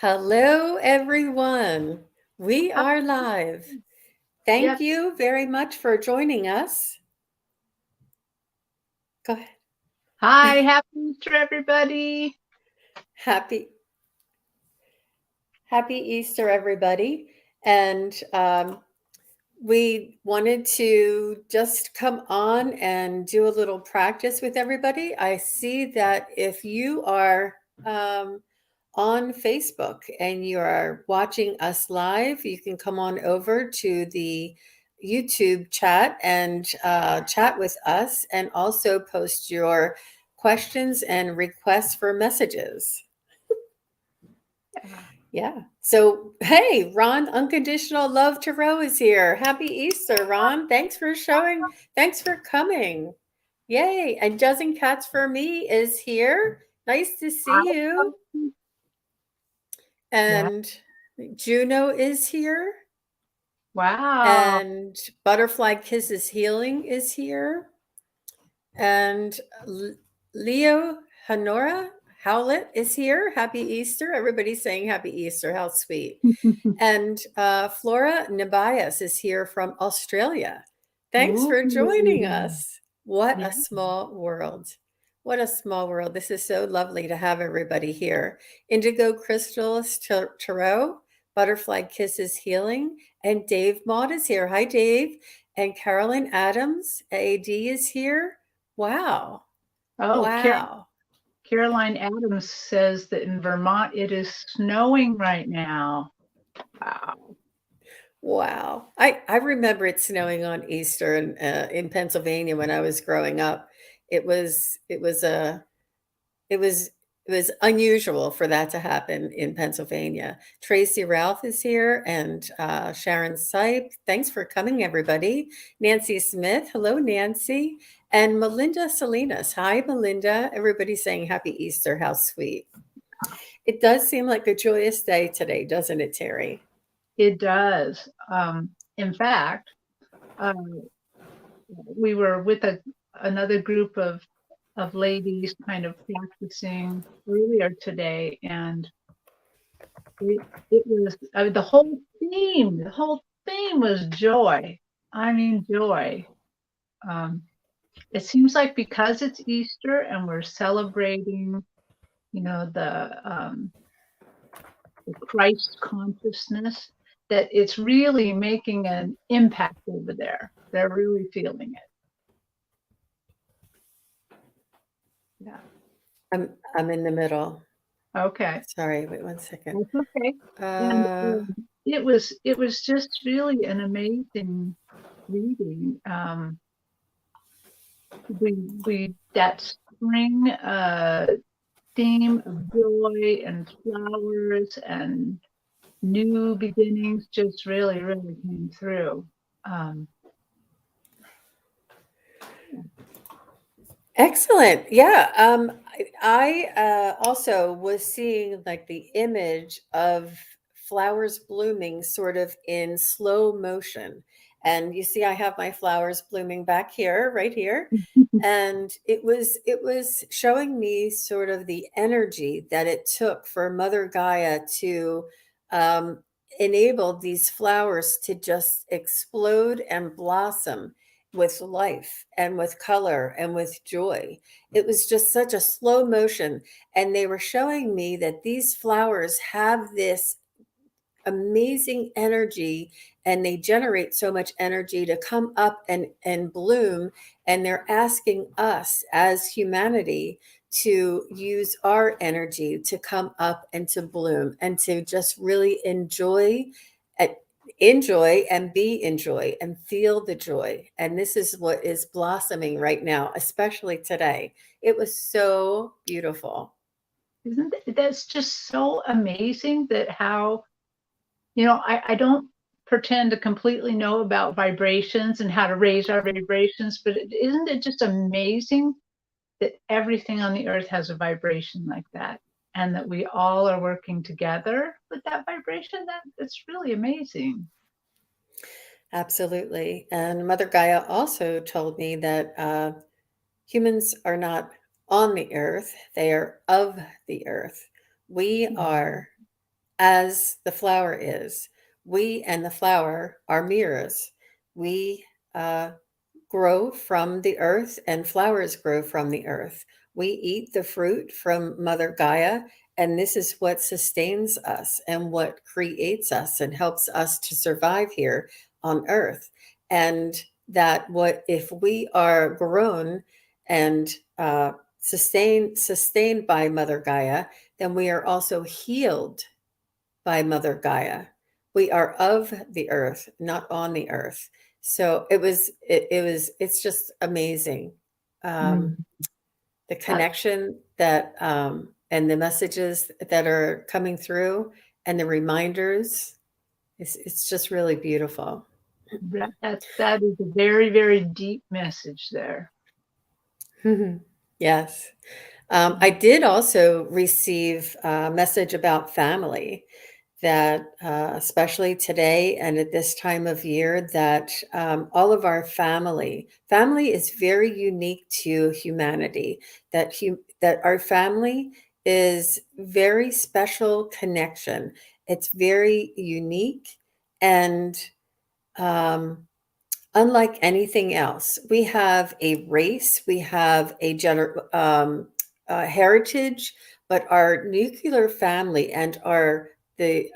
Hello, everyone. We Hi. are live. Thank Yep. you very much for joining us. Go ahead. Hi. Happy Easter, everybody. Happy Happy Easter, everybody. And we wanted to just come on and do a little practice with everybody. I see that if you are um, on Facebook and you are watching us live, you can come on over to the YouTube chat and chat with us and also post your questions and requests for messages. Yeah. Yeah. So, hey, Ron, Unconditional Love Tarot is here. Happy Easter, Ron. Thanks for showing. Thanks for coming. Yay. And Dozen Cats for Me is here. Nice to see you. Yeah. And Juno is here. Wow. And Butterfly Kisses Healing is here. And Leo Honora Howlett is here. Happy Easter. Everybody's saying Happy Easter. How sweet. And Flora Nibias is here from Australia. Thanks for joining Ooh. us. What Yeah. a small world. What a small world. This is so lovely to have everybody here. Indigo Crystals Tarot, Butterfly Kisses Healing, and Dave Maud is here. Hi, Dave. And Carolyn Adams, AD, is here. Wow. Oh, Wow. Caroline Adams says that in Vermont it is snowing right now. Wow. Wow. I remember it snowing on Easter in Pennsylvania when I was growing up. It was it was a it was it was unusual for that to happen in Pennsylvania. Tracy Ralph is here and Sharon Sipe. Thanks for coming, everybody. Nancy Smith. Hello, Nancy. And Melinda Salinas. Hi, Melinda. Everybody's saying Happy Easter. How sweet. It does seem like a joyous day today, doesn't it, Terry? It does. In fact, uh, we were with another group of ladies kind of practicing earlier today, and it was the whole theme was joy. I mean, joy. Um, it seems like because it's Easter and we're celebrating, the Christ consciousness, that it's really making an impact over there. They're really feeling it. Yeah. I'm in the middle. Okay. Sorry, wait one second. That's okay. And Uh, it was just really an amazing reading. We that spring theme of joy and flowers and new beginnings just really came through. Um, Excellent. Yeah. I also was seeing like the image of flowers blooming sort of in slow motion. And you see, I have my flowers blooming back here, right here. And it was showing me sort of the energy that it took for Mother Gaia to um, enable these flowers to just explode and blossom with life and with color and with joy. It was just such a slow motion. And they were showing me that these flowers have this amazing energy and they generate so much energy to come up and bloom, and they're asking us as humanity to use our energy to come up and to bloom and to just really uh, enjoy and be in joy and feel the joy. And this is what is blossoming right now, especially today. It was so beautiful. isn't that's just so amazing that how I don't pretend to completely know about vibrations and how to raise our vibrations, but isn't it just amazing that everything on the earth has a vibration like that, and that we all are working together with that vibration? That's really amazing. Absolutely. And Mother Gaia also told me that humans are not on the earth, they are of the earth. We Yeah. are. as the flower is. We and the flower are mirrors. We uh, grow from the earth and flowers grow from the earth. We eat the fruit from Mother Gaia, and this is what sustains us and what creates us and helps us to survive here on earth. And that what if we are grown and sustained by Mother Gaia, then we are also healed by Mother Gaia. We are of the earth, not on the earth. So it's just amazing. Mm. The That, connection that, and the messages that are coming through and the reminders, it's just really beautiful. that is a very, very deep message there. Yes. I did also receive a message about family that, especially today and at this time of year, that all of our family is very unique to humanity. That our family is very special connection. It's very unique and um, unlike anything else. We have a race, we have heritage, but our nuclear family and our the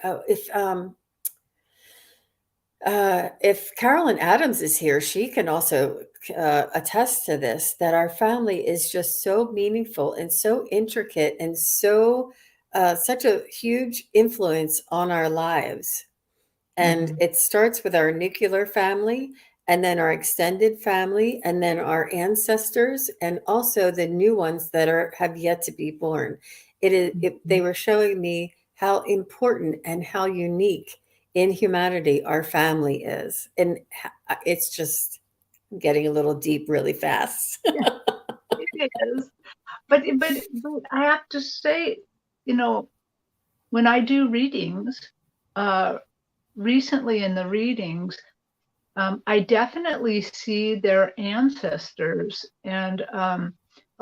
if Carolyn Adams is here, she can also attest to this, that our family is just so meaningful and so intricate and so such a huge influence on our lives. And Mm-hmm. it starts with our nuclear family, and then our extended family, and then our ancestors, and also the new ones that have yet to be born. They were showing me how important and how unique in humanity our family is. And it's just getting a little deep really fast. Yeah, it is. But I have to say, you know, when I do readings, uh, recently in the readings, I definitely see their ancestors. And a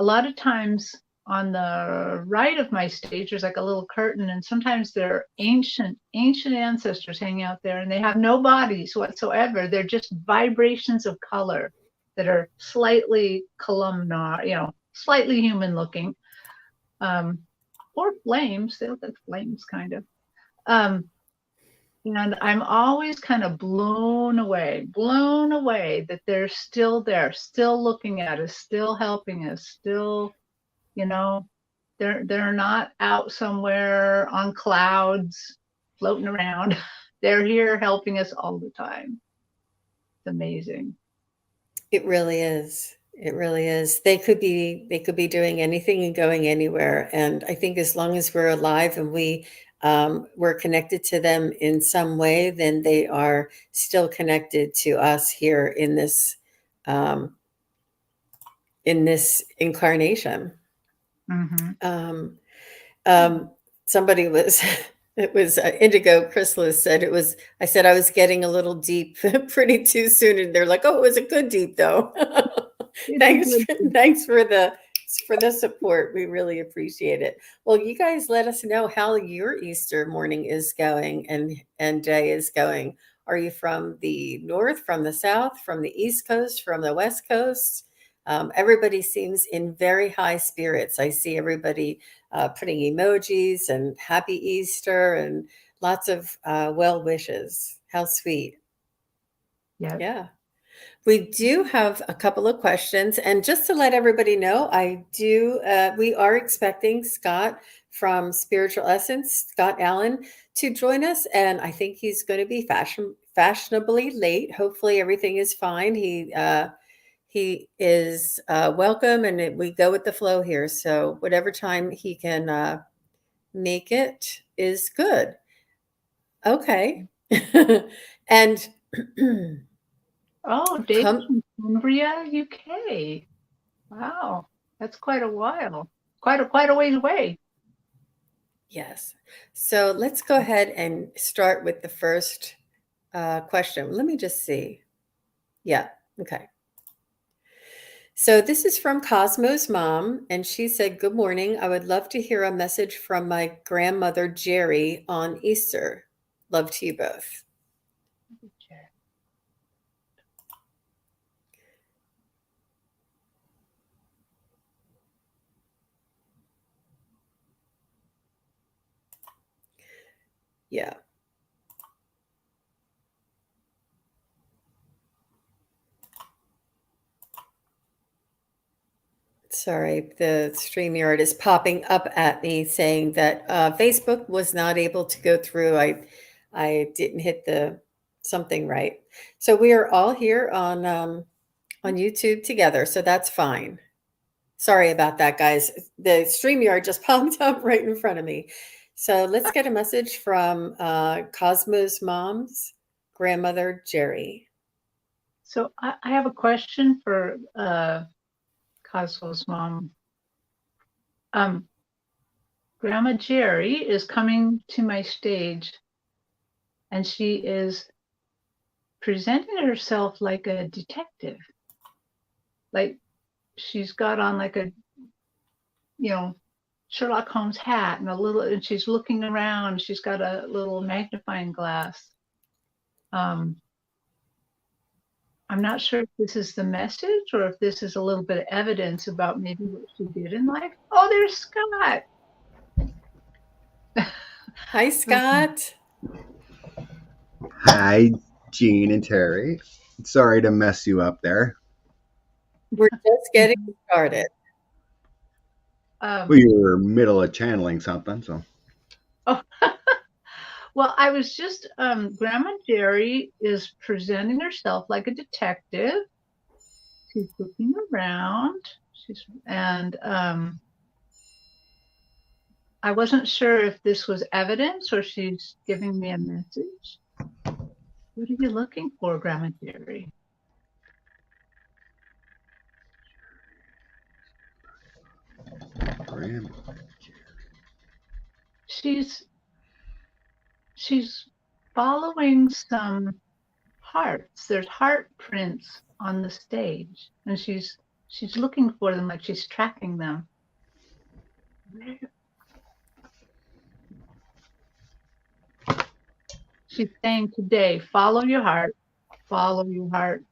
lot of times on the right of my stage, there's like a little curtain, and sometimes there are ancient ancestors hanging out there, and they have no bodies whatsoever. They're just vibrations of color that are slightly columnar, slightly human looking, um, or flames. They look like flames, kind of. Um, and I'm always kind of blown away that they're still there, still looking at us, still helping us, still, you know, they're not out somewhere on clouds floating around. They're here helping us all the time. It's amazing. It really is. It really is. They could be doing anything and going anywhere. And I think as long as we're alive and we're connected to them in some way, then they are still connected to us here um, in this incarnation. Mm-hmm. Um, um, somebody was it was Indigo Chrysalis said it was. I said I was getting a little deep pretty too soon, and they're like, "Oh, it was a good deep though." It's a thanks, good thing. thanks for the support. We really appreciate it. Well, you guys let us know how your Easter morning is going and day is going. Are you from the north, from the south, from the East Coast, from the West Coast? Everybody seems in very high spirits. I see everybody putting emojis and happy Easter and lots of well wishes. How sweet. Yeah. Yeah. We do have a couple of questions. And just to let everybody know, we are expecting Scott from Spiritual Essence, Scott Allen, to join us. And I think he's going to be fashionably late. Hopefully everything is fine. He is welcome and we go with the flow here. So whatever time he can make it is good. Okay. and Oh, David come, from Cumbria, UK. Wow, that's quite a while. Quite a ways away. yes. So let's go ahead and start with the first question. Let me just see. Yeah. Okay. So this is from Cosmo's mom, and she said, "Good morning. I would love to hear a message from my grandmother Jerry on Easter. Love to you both." Yeah. Sorry, the StreamYard is popping up at me saying that Facebook was not able to go through. I didn't hit the something right. So we are all here on YouTube together, so that's fine. Sorry about that, guys. The StreamYard just popped up right in front of me. So let's get a message from Cosmo's mom's grandmother, Jerry. So I have a question for Cosmo's mom. Grandma Jerry is coming to my stage, and she is presenting herself like a detective. Like she's got on like a, Sherlock Holmes hat and and she's looking around. She's got a little magnifying glass. I'm not sure if this is the message or if this is a little bit of evidence about maybe what she did in life. Oh, there's Scott. Hi, Scott. Hi, Jean and Terry. Sorry to mess you up there. We're just getting started. Well, you were middle of channeling something, so. Oh, well, I was just, Grandma Jerry is presenting herself like a detective. She's looking around. And I wasn't sure if this was evidence or she's giving me a message. What are you looking for, Grandma Jerry? Grandma. She's following some hearts. There's heart prints on the stage, and she's looking for them, like she's tracking them. She's saying today, follow your heart, follow your heart.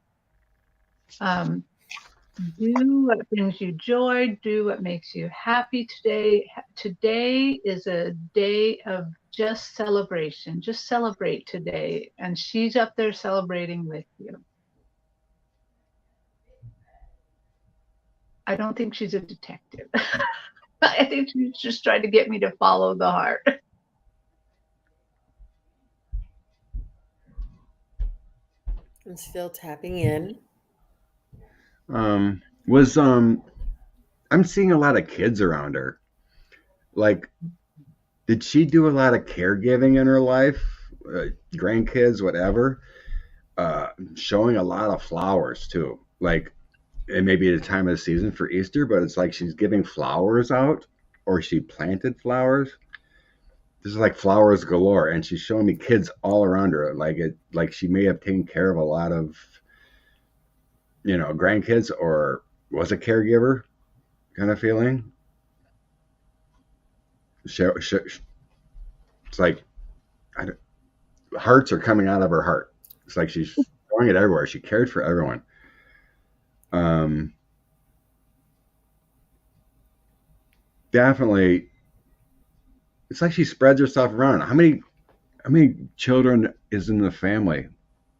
Do what brings you joy, do what makes you happy today. Today is a day of just celebration. Just celebrate today. And she's up there celebrating with you. I don't think she's a detective. I think she's just trying to get me to follow the heart. I'm still tapping in. I'm seeing a lot of kids around her. Like, did she do a lot of caregiving in her life? Grandkids, whatever. Showing a lot of flowers too. Like, it may be the time of the season for Easter, but it's like she's giving flowers out, or she planted flowers. This is like flowers galore, and she's showing me kids all around her. Like she may have taken care of a lot of, grandkids, or was a caregiver kind of feeling. It's like hearts are coming out of her heart. It's like she's throwing it everywhere. She cared for everyone. Definitely, it's like she spreads herself around. How many children is in the family?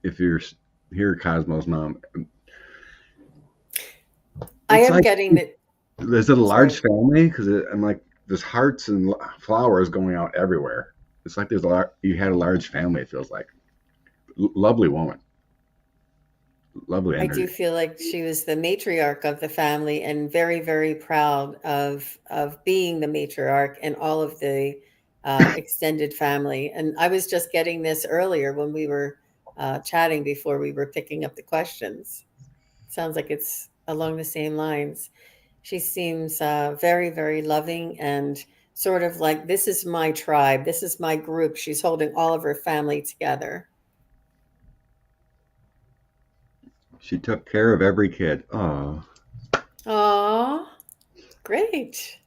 If you're here, Cosmo's mom, I it's am like, getting it. is it a Sorry. large family? Because I'm like, there's hearts and flowers going out everywhere. It's like you had a large family. It feels like lovely woman, lovely I do energy. feel like she was the matriarch of the family and very, very proud of being the matriarch and all of the extended family. And I was just getting this earlier when we were chatting before we were picking up the questions. Sounds like it's along the same lines. She seems very, very loving and sort of like, this is my tribe, this is my group. She's holding all of her family together. She took care of every kid. Oh, Aw, great.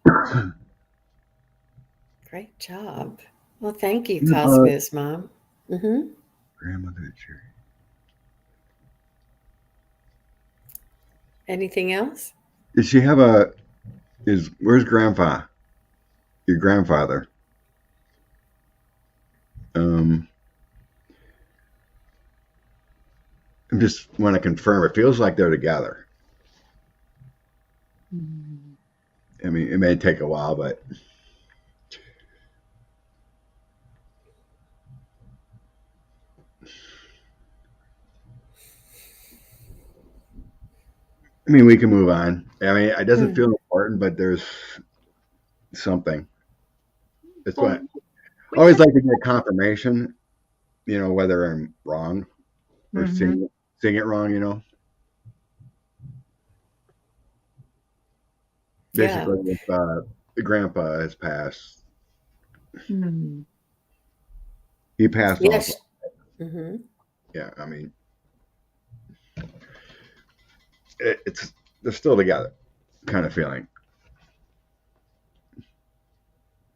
Great job. Well, thank you, Cosmo's mom. Mm-hmm. Grandmother Terri. Anything else? Does she have where's grandpa? Your grandfather? Um, I just want to confirm. It feels like they're together. I mean, it may take a while, but I mean, we can move on. I mean, it doesn't feel important, but there's something. It's Well, what I we always can. like to get confirmation. Whether I'm wrong or Mhm. seeing it wrong. Yeah. Basically, if the grandpa has passed, Mm. he passed off. Yes. Mm-hmm. Yeah, I mean, it's they're still together, kind of feeling.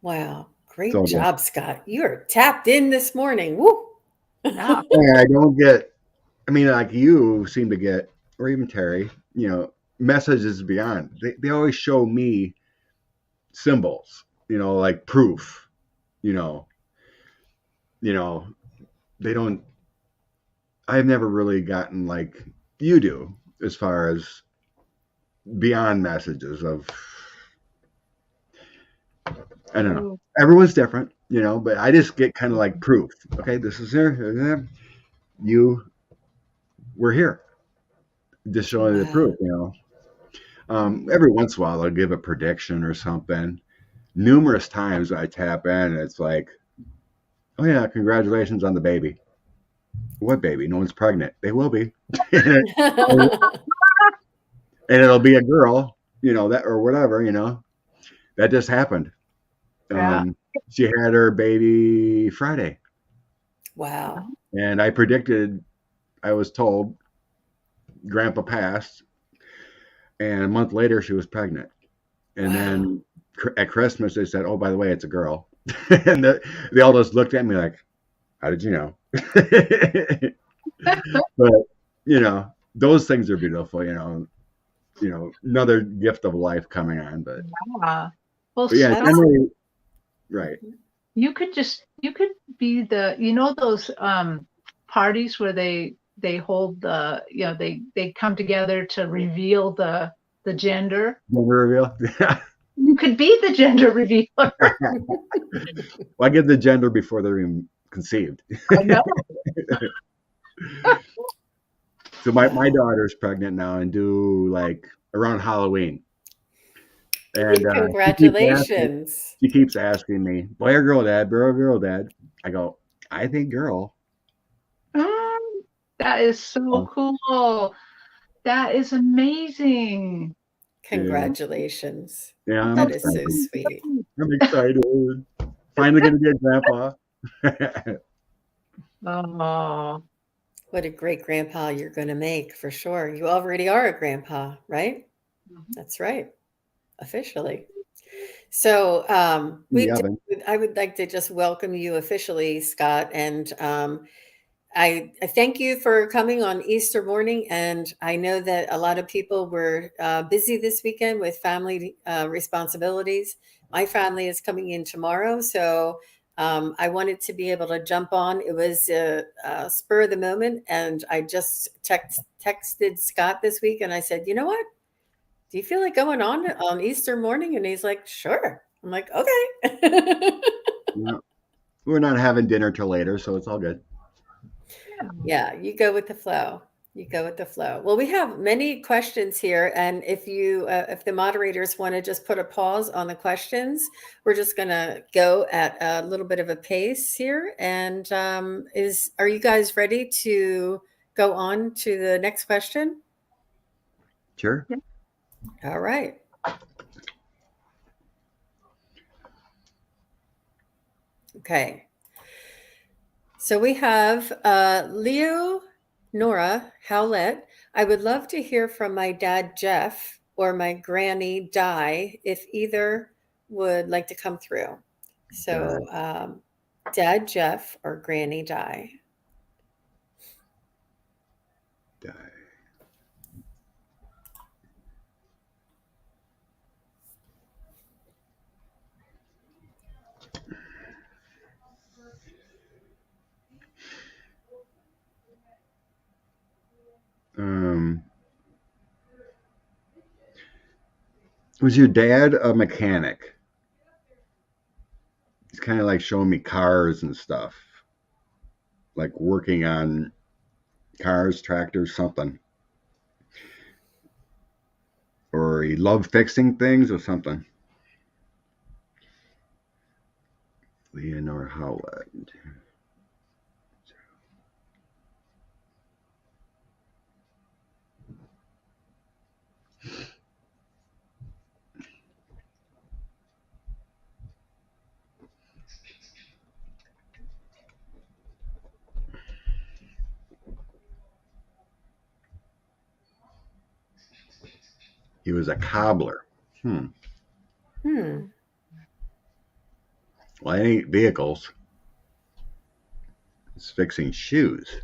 Wow. It's Great all good. job, Scott. You are tapped in this morning. Woo! Yeah. And I don't get. I mean, like you seem to get, or even Terry. Messages beyond. They always show me symbols. Like proof. You know. You know. They don't. I've never really gotten like you do as far as beyond messages of I don't know. Oh, Everyone's different, but I just get kind of like proof. Okay, this is there. You were here. Just showing the Wow. proof. Every once in a while, I'll give a prediction or something. Numerous times I tap in, and it's like, oh yeah, congratulations on the baby. What baby? No one's pregnant. They will be, and it'll be a girl. That or whatever. That just happened. yeah. She had her baby Friday, Wow. and I predicted. I was told Grandpa passed, and a month later she was pregnant. And Wow. then at Christmas they said, "Oh, by the way, it's a girl." And they all just looked at me like, "How did you know?" But those things are beautiful. Another gift of life coming on. But Yeah. Well, yeah, That's Scott, generally right. you could be those parties where they hold they come together to reveal the gender. Gender reveal. You could be the gender revealer. Well, I give the gender before they're even conceived. I know. So my wow. daughter's pregnant now and due like around Halloween. And Congratulations. she keeps asking me, boy or girl, dad, boy or girl, dad. I go, I think girl. Mm, that is so cool. That is amazing. Yeah, Congratulations. yeah, I'm That is so excited. sweet. I'm excited. Finally gonna be a grandpa. Oh, What a great grandpa you're going to make for sure. You already are a grandpa, right? That's right. Officially. So In the oven. I would like to just welcome you officially, Scott, and I thank you for coming on Easter morning. And I know that a lot of people were busy this weekend with family responsibilities. My family is coming in tomorrow, so I wanted to be able to jump on. It was a spur of the moment, and I just texted Scott this week, and I said, you know what? Do you feel like going on Easter morning? And he's like, sure. I'm like, okay. Yeah. We're not having dinner till later, so it's all good. yeah. Yeah, you go with the flow. You go with the flow. Well, we have many questions here, and if the moderators want to just put a pause on the questions, we're just going to go at a little bit of a pace here. And are you guys ready to go on to the next question? Sure. All right. Okay. So we have Leo Nora Howlett. I would love to hear from my dad, Jeff. or my granny die, if either would like to come through. So, Dad Jeff or Granny die. Die. Was your dad a mechanic? He's kind of like showing me cars and stuff, like working on cars, tractors, something. Or he loved fixing things or something. Leonore Howland. He was a cobbler. Hmm. Well, I ain't vehicles. He's fixing shoes.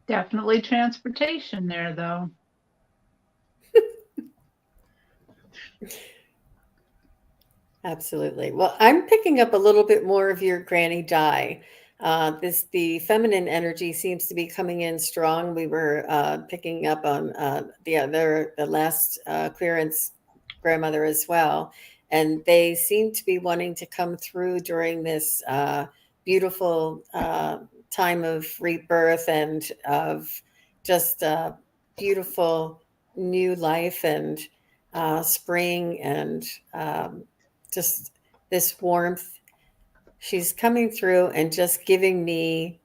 Definitely transportation there, though. Absolutely. Well, I'm picking up a little bit more of your granny die. The feminine energy seems to be coming in strong. We were picking up on the last clearance grandmother as well, and they seem to be wanting to come through during this beautiful time of rebirth and of just beautiful new life and spring and just this warmth. She's coming through and just giving me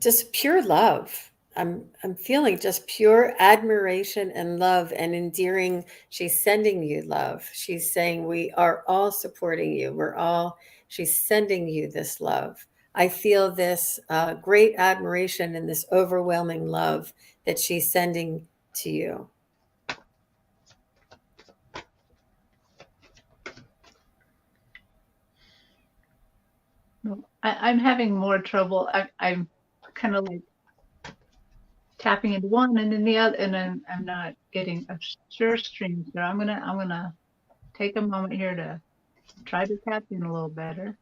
just pure love. I'm feeling just pure admiration and love and endearing. She's sending you love. She's saying we are all supporting you. She's sending you this love. I feel this great admiration and this overwhelming love that she's sending to you. I'm having more trouble. I'm kind of like tapping into one and then the other, and I'm not getting a sure stream. So I'm gonna take a moment here to try to tap in a little better.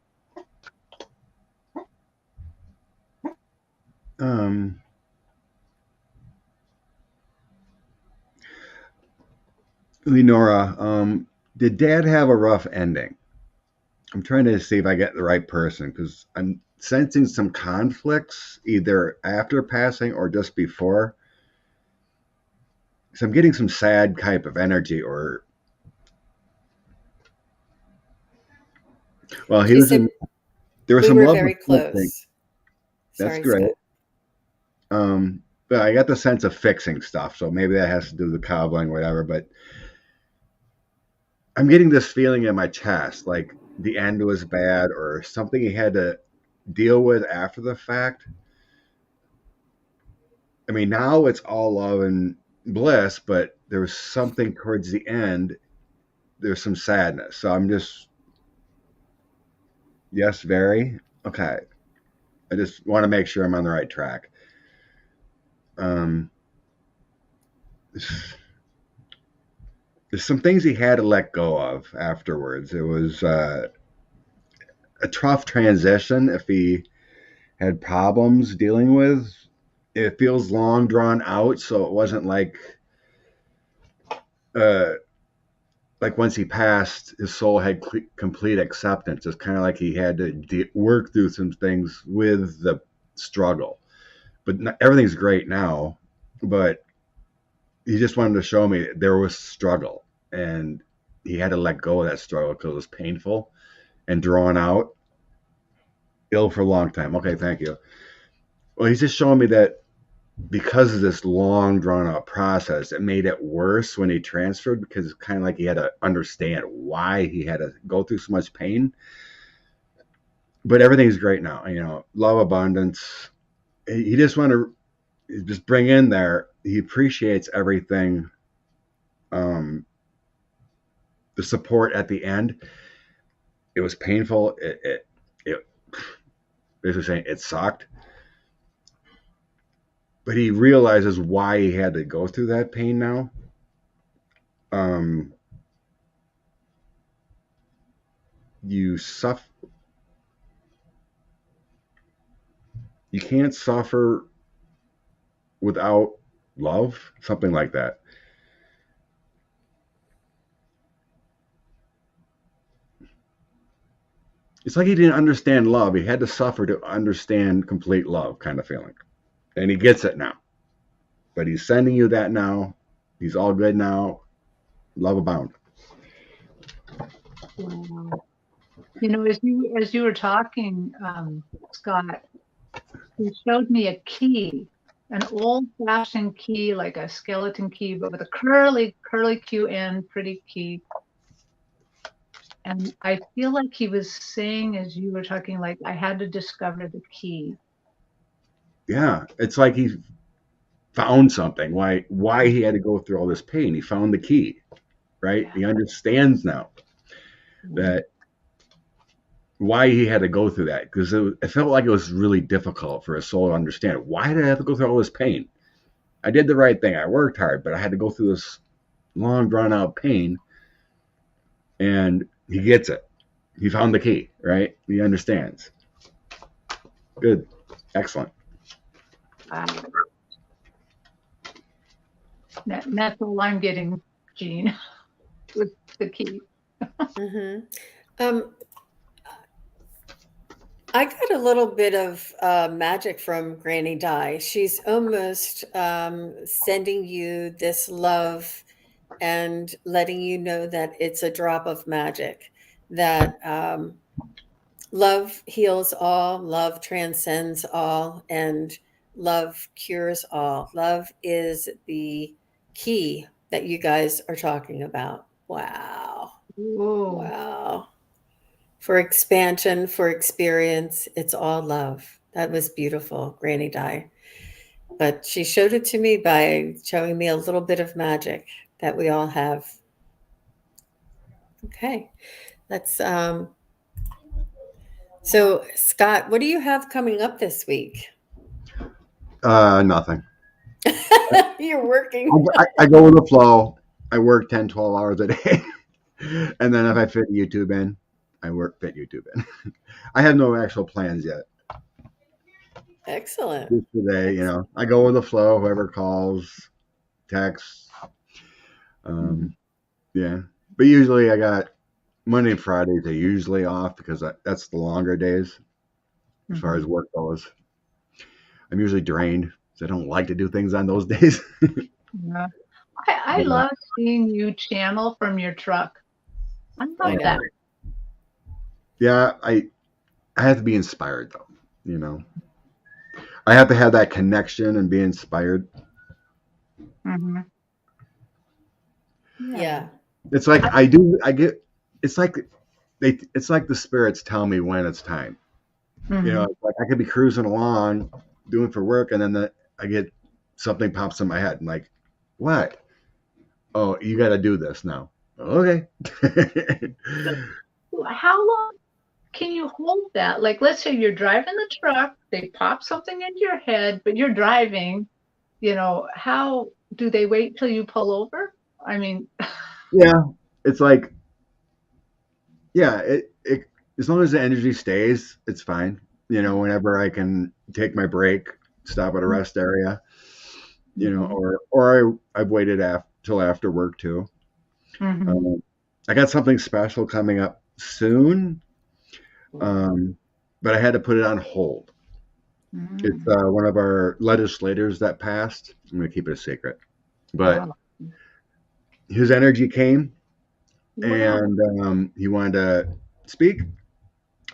Lenora, did Dad have a rough ending? I'm trying to see if I get the right person because I'm sensing some conflicts either after passing or just before. So I'm getting some sad type of energy, or well, he She was said in. There was we some were love very fixing. close. That's Sorry, great. Scott. But I got the sense of fixing stuff, so maybe that has to do with the cobbling, whatever. But I'm getting this feeling in my chest, like the end was bad or something he had to deal with after the fact. I mean, now it's all love and bliss, but there was something towards the end. There's some sadness. So I'm just, yes, very. Okay. I just want to make sure I'm on the right track. There's some things he had to let go of afterwards. It was a tough transition if he had problems dealing with. It feels long drawn out, so it wasn't uh, like once he passed, his soul had complete acceptance. It's kind of like he had to work through some things with the struggle. But everything's great now. But he just wanted to show me there was struggle, and he had to let go of that struggle because it was painful and drawn out, ill for a long time. Okay, thank you. Well, he's just showing me that because of this long drawn out process, it made it worse when he transferred, because it's kind of like he had to understand why he had to go through so much pain. But everything's great now, love, abundance. He just want to just bring in there. He appreciates everything. The support at the end, it was painful. It basically saying it sucked, but he realizes why he had to go through that pain now. You suffer. You can't suffer without love, something like that. It's like he didn't understand love. He had to suffer to understand complete love, kind of feeling. And he gets it now. But he's sending you that now. He's all good now. Love abound. Wow. As you were talking, Scott, you showed me a key, an old-fashioned key, like a skeleton key, but with a curly Q end, pretty key. And I feel like he was saying, as you were talking, like, I had to discover the key. Yeah, it's like he found something. Why he had to go through all this pain. He found the key, right? Yeah. He understands now that why he had to go through that, because it felt like it was really difficult for his soul to understand. Why did I have to go through all this pain? I did the right thing. I worked hard, but I had to go through this long, drawn out pain. And he gets it. He found the key, right? He understands. Good. Excellent. That's all I'm getting, Jean, with the key. I got a little bit of magic from Granny Di. She's almost sending you this love and letting you know that it's a drop of magic, that love heals all, love transcends all, and love cures all. Love is the key that you guys are talking about. Wow. Whoa. Wow. For expansion, for experience, it's all love. That was beautiful, Granny Di. But she showed it to me by showing me a little bit of magic that we all have. Okay. That's so Scott, what do you have coming up this week? Nothing. You're working. I go with the flow. I work 10, 12 hours a day. And then if I fit YouTube in, I fit YouTube in. I have no actual plans yet. Excellent. Just today, I go with the flow. Whoever calls, texts. Yeah. But usually I got Monday and Fridays are usually off, because that's the longer days as far as work goes. I'm usually drained, so I don't like to do things on those days. Yeah. I love seeing you channel from your truck. I love that. Yeah, I have to be inspired, though. I have to have that connection and be inspired. Mm-hmm. Yeah. It's like it's like the spirits tell me when it's time. Mm-hmm. It's like I could be cruising along doing for work, and then I get something pops in my head. I'm like, what? Oh, you got to do this now. Okay. How long can you hold that? Like, let's say you're driving the truck, they pop something into your head, but you're driving, how do they wait till you pull over? I mean, yeah, it's like, yeah, it as long as the energy stays, it's fine. Whenever I can take my break, stop at a rest area, or I've waited till after work too. Mm-hmm. I got something special coming up soon, but I had to put it on hold. Mm-hmm. It's one of our legislators that passed. I'm going to keep it a secret, but his energy came, and he wanted to speak,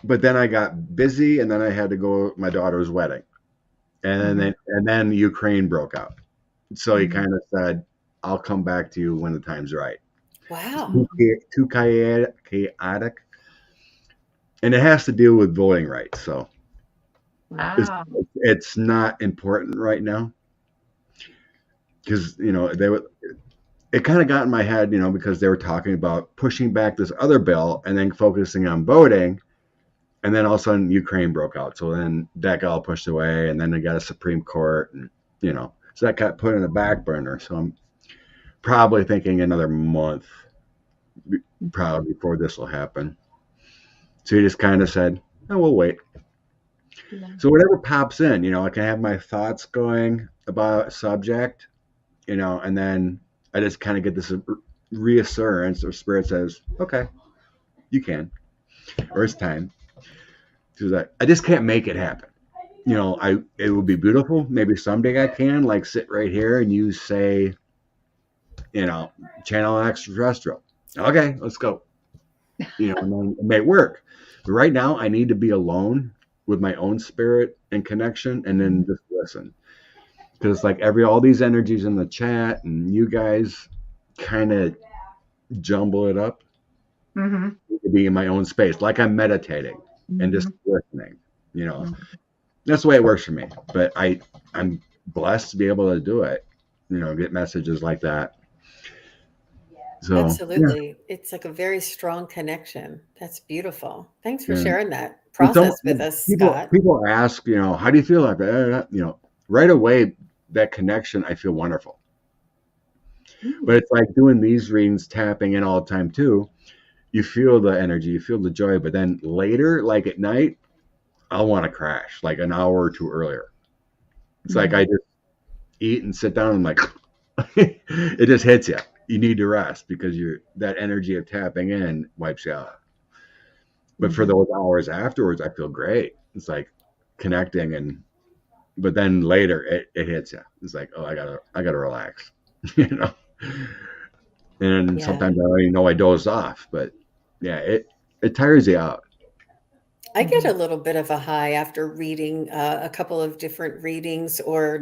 but then I got busy, and then I had to go to my daughter's wedding. and then Ukraine broke out. So he Mhm. kind of said, "I'll come back to you when the time's right." It's Wow. too chaotic, and it has to deal with voting rights. So it's Wow. it's not important right now because they were. It kind of got in my head, because they were talking about pushing back this other bill and then focusing on voting, and then all of a sudden Ukraine broke out. So then that got all pushed away, and then they got a Supreme Court, and so that got put in the back burner. So I'm probably thinking another month, probably before this will happen. So he just kind of said, "Oh, we'll wait." Yeah. So whatever pops in, I can have my thoughts going about a subject, and then I just kind of get this reassurance or spirit says, "Okay, you can," or it's time. Because I just can't make it happen. It would be beautiful. Maybe someday I can like sit right here and you say, channel extraterrestrial. Okay, let's go. And then it may work. But right now, I need to be alone with my own spirit and connection, and then just listen. Because it's like all these energies in the chat, and you guys kind of jumble it up Mhm. to be in my own space, like I'm meditating and just Mhm. listening. That's the way it works for me. But I'm blessed to be able to do it. Get messages like that. So yeah, Absolutely. It's like a very strong connection. That's beautiful. Thanks for yeah. sharing that And some process with us, people Scott. people ask, how do you feel like that? Right away that connection, I feel wonderful. But Ooh. it's like doing these readings, tapping in all the time too. You feel the energy, you feel the joy, but then later, like at night, I'll want to crash like an hour or two earlier. It's like I Mhm. just eat and sit down and like it just hits you. You need to rest because that energy of tapping in wipes you out. But for Mhm. those hours afterwards, I feel great. It's like connecting but then later it hits you. It's like, oh, I gotta relax, you know. And Yeah. sometimes I don't even know I dozed off, but yeah, it tires you out. I get a Mhm. little bit of a high after reading a couple of different readings or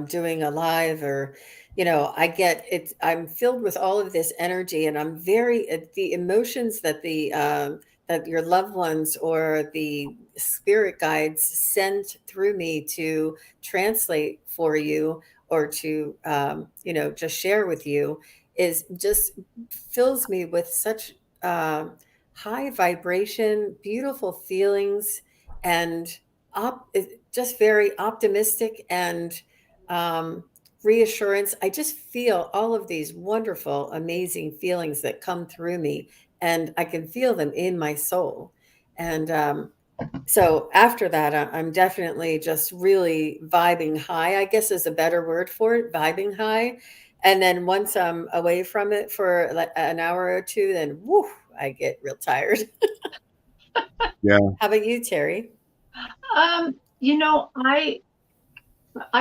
doing a live or, I get it. I'm filled with all of this energy and I'm the emotions that that your loved ones or the spirit guides send through me to translate for you or to, just share with you is just fills me with such, um high vibration, beautiful feelings, and just very optimistic and um, reassurance. I just feel all of these wonderful, amazing feelings that come through me, and I can feel them in my soul. And so after that, I'm definitely just really vibing high, I guess is a better word for it, vibing high. And then once I'm away from it for like an hour or two, then whoo, I get real tired. Yeah. How about you, Terry? You know, I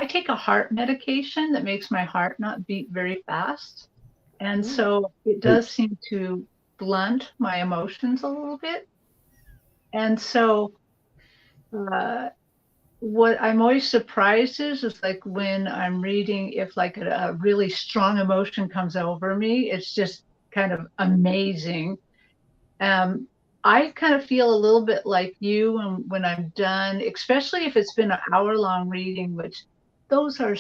take a heart medication that makes my heart not beat very fast. And Mm. so it does seem to blunt my emotions a little bit. And so uh, what I'm always surprised is like when I'm reading, if like a really strong emotion comes over me, it's just kind of amazing. Um, I kind of feel a little bit like you when I'm done, especially if it's been an hour-long reading, which those are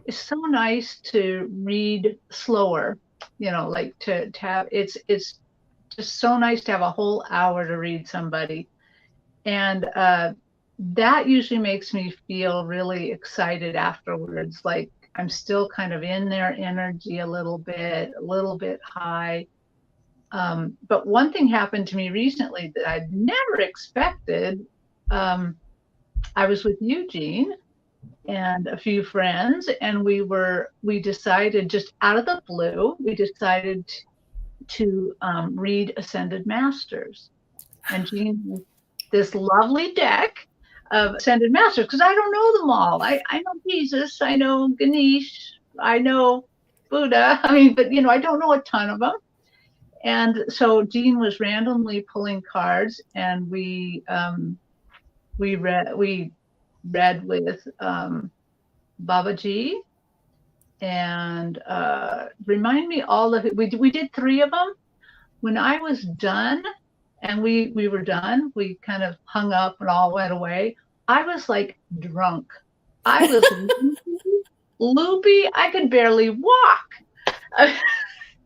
it's so nice to read slower, like to have it's just so nice to have a whole hour to read somebody. And that usually makes me feel really excited afterwards, like I'm still kind of in their energy a little bit high. But one thing happened to me recently that I'd never expected. Um, I was with Eugene and a few friends, and we decided just out of the blue, we decided to read Ascended Masters. And Gene has this lovely deck of Ascended Masters because I don't know them all. I know Jesus, I know Ganesh, I know Buddha. I mean, but I don't know a ton of them. And so Jean was randomly pulling cards, and we read we read with Babaji, and remind me all of it. We did 3 of them. When I was done, and we were done, we kind of hung up and all went away. I was like drunk. I was loopy. I could barely walk.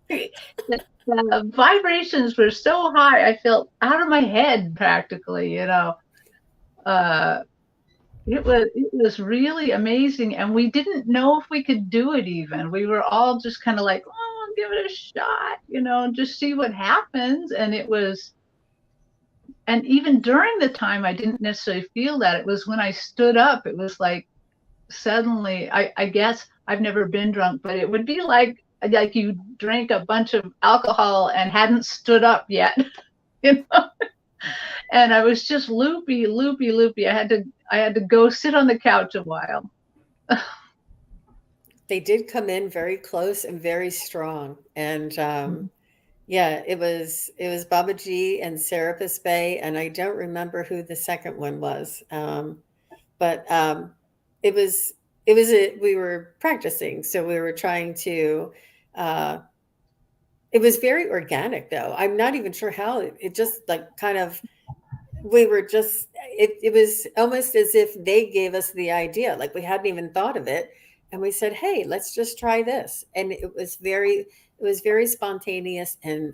The vibrations were so high. I felt out of my head practically, you know. It was really amazing, and we didn't know if we could do it even. We were all just kind of like, oh, give it a shot, you know, just see what happens. And it was, and even during the time, I didn't necessarily feel that. It was when I stood up, it was like suddenly, I guess I've never been drunk, but it would be like you drank a bunch of alcohol and hadn't stood up yet, you know. And I was just loopy, loopy, loopy. I had to go sit on the couch a while. They did come in very close and very strong. And yeah, it was Babaji and Serapis Bay, and I don't remember who the second one was. But it was we were practicing, so we were trying to. It was very organic, though. I'm not even sure how it just like kind of. We were just. It was almost as if they gave us the idea, like we hadn't even thought of it, and we said, "Hey, let's just try this." And it was very spontaneous and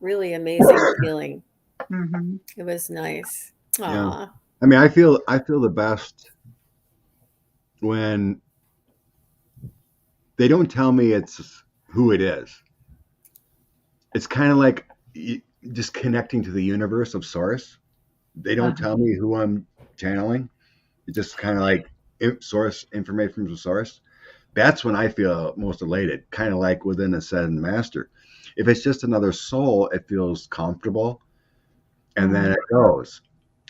really amazing feeling. Mm-hmm. It was nice. Aw. Yeah. I mean, I feel the best when they don't tell me it's who it is. It's kind of like just connecting to the universe of source. They don't tell me who I'm channeling. It's just kind of like source information from source. That's when I feel most elated, kind of like within a Ascended Master. If it's just another soul, it feels comfortable, and then it goes.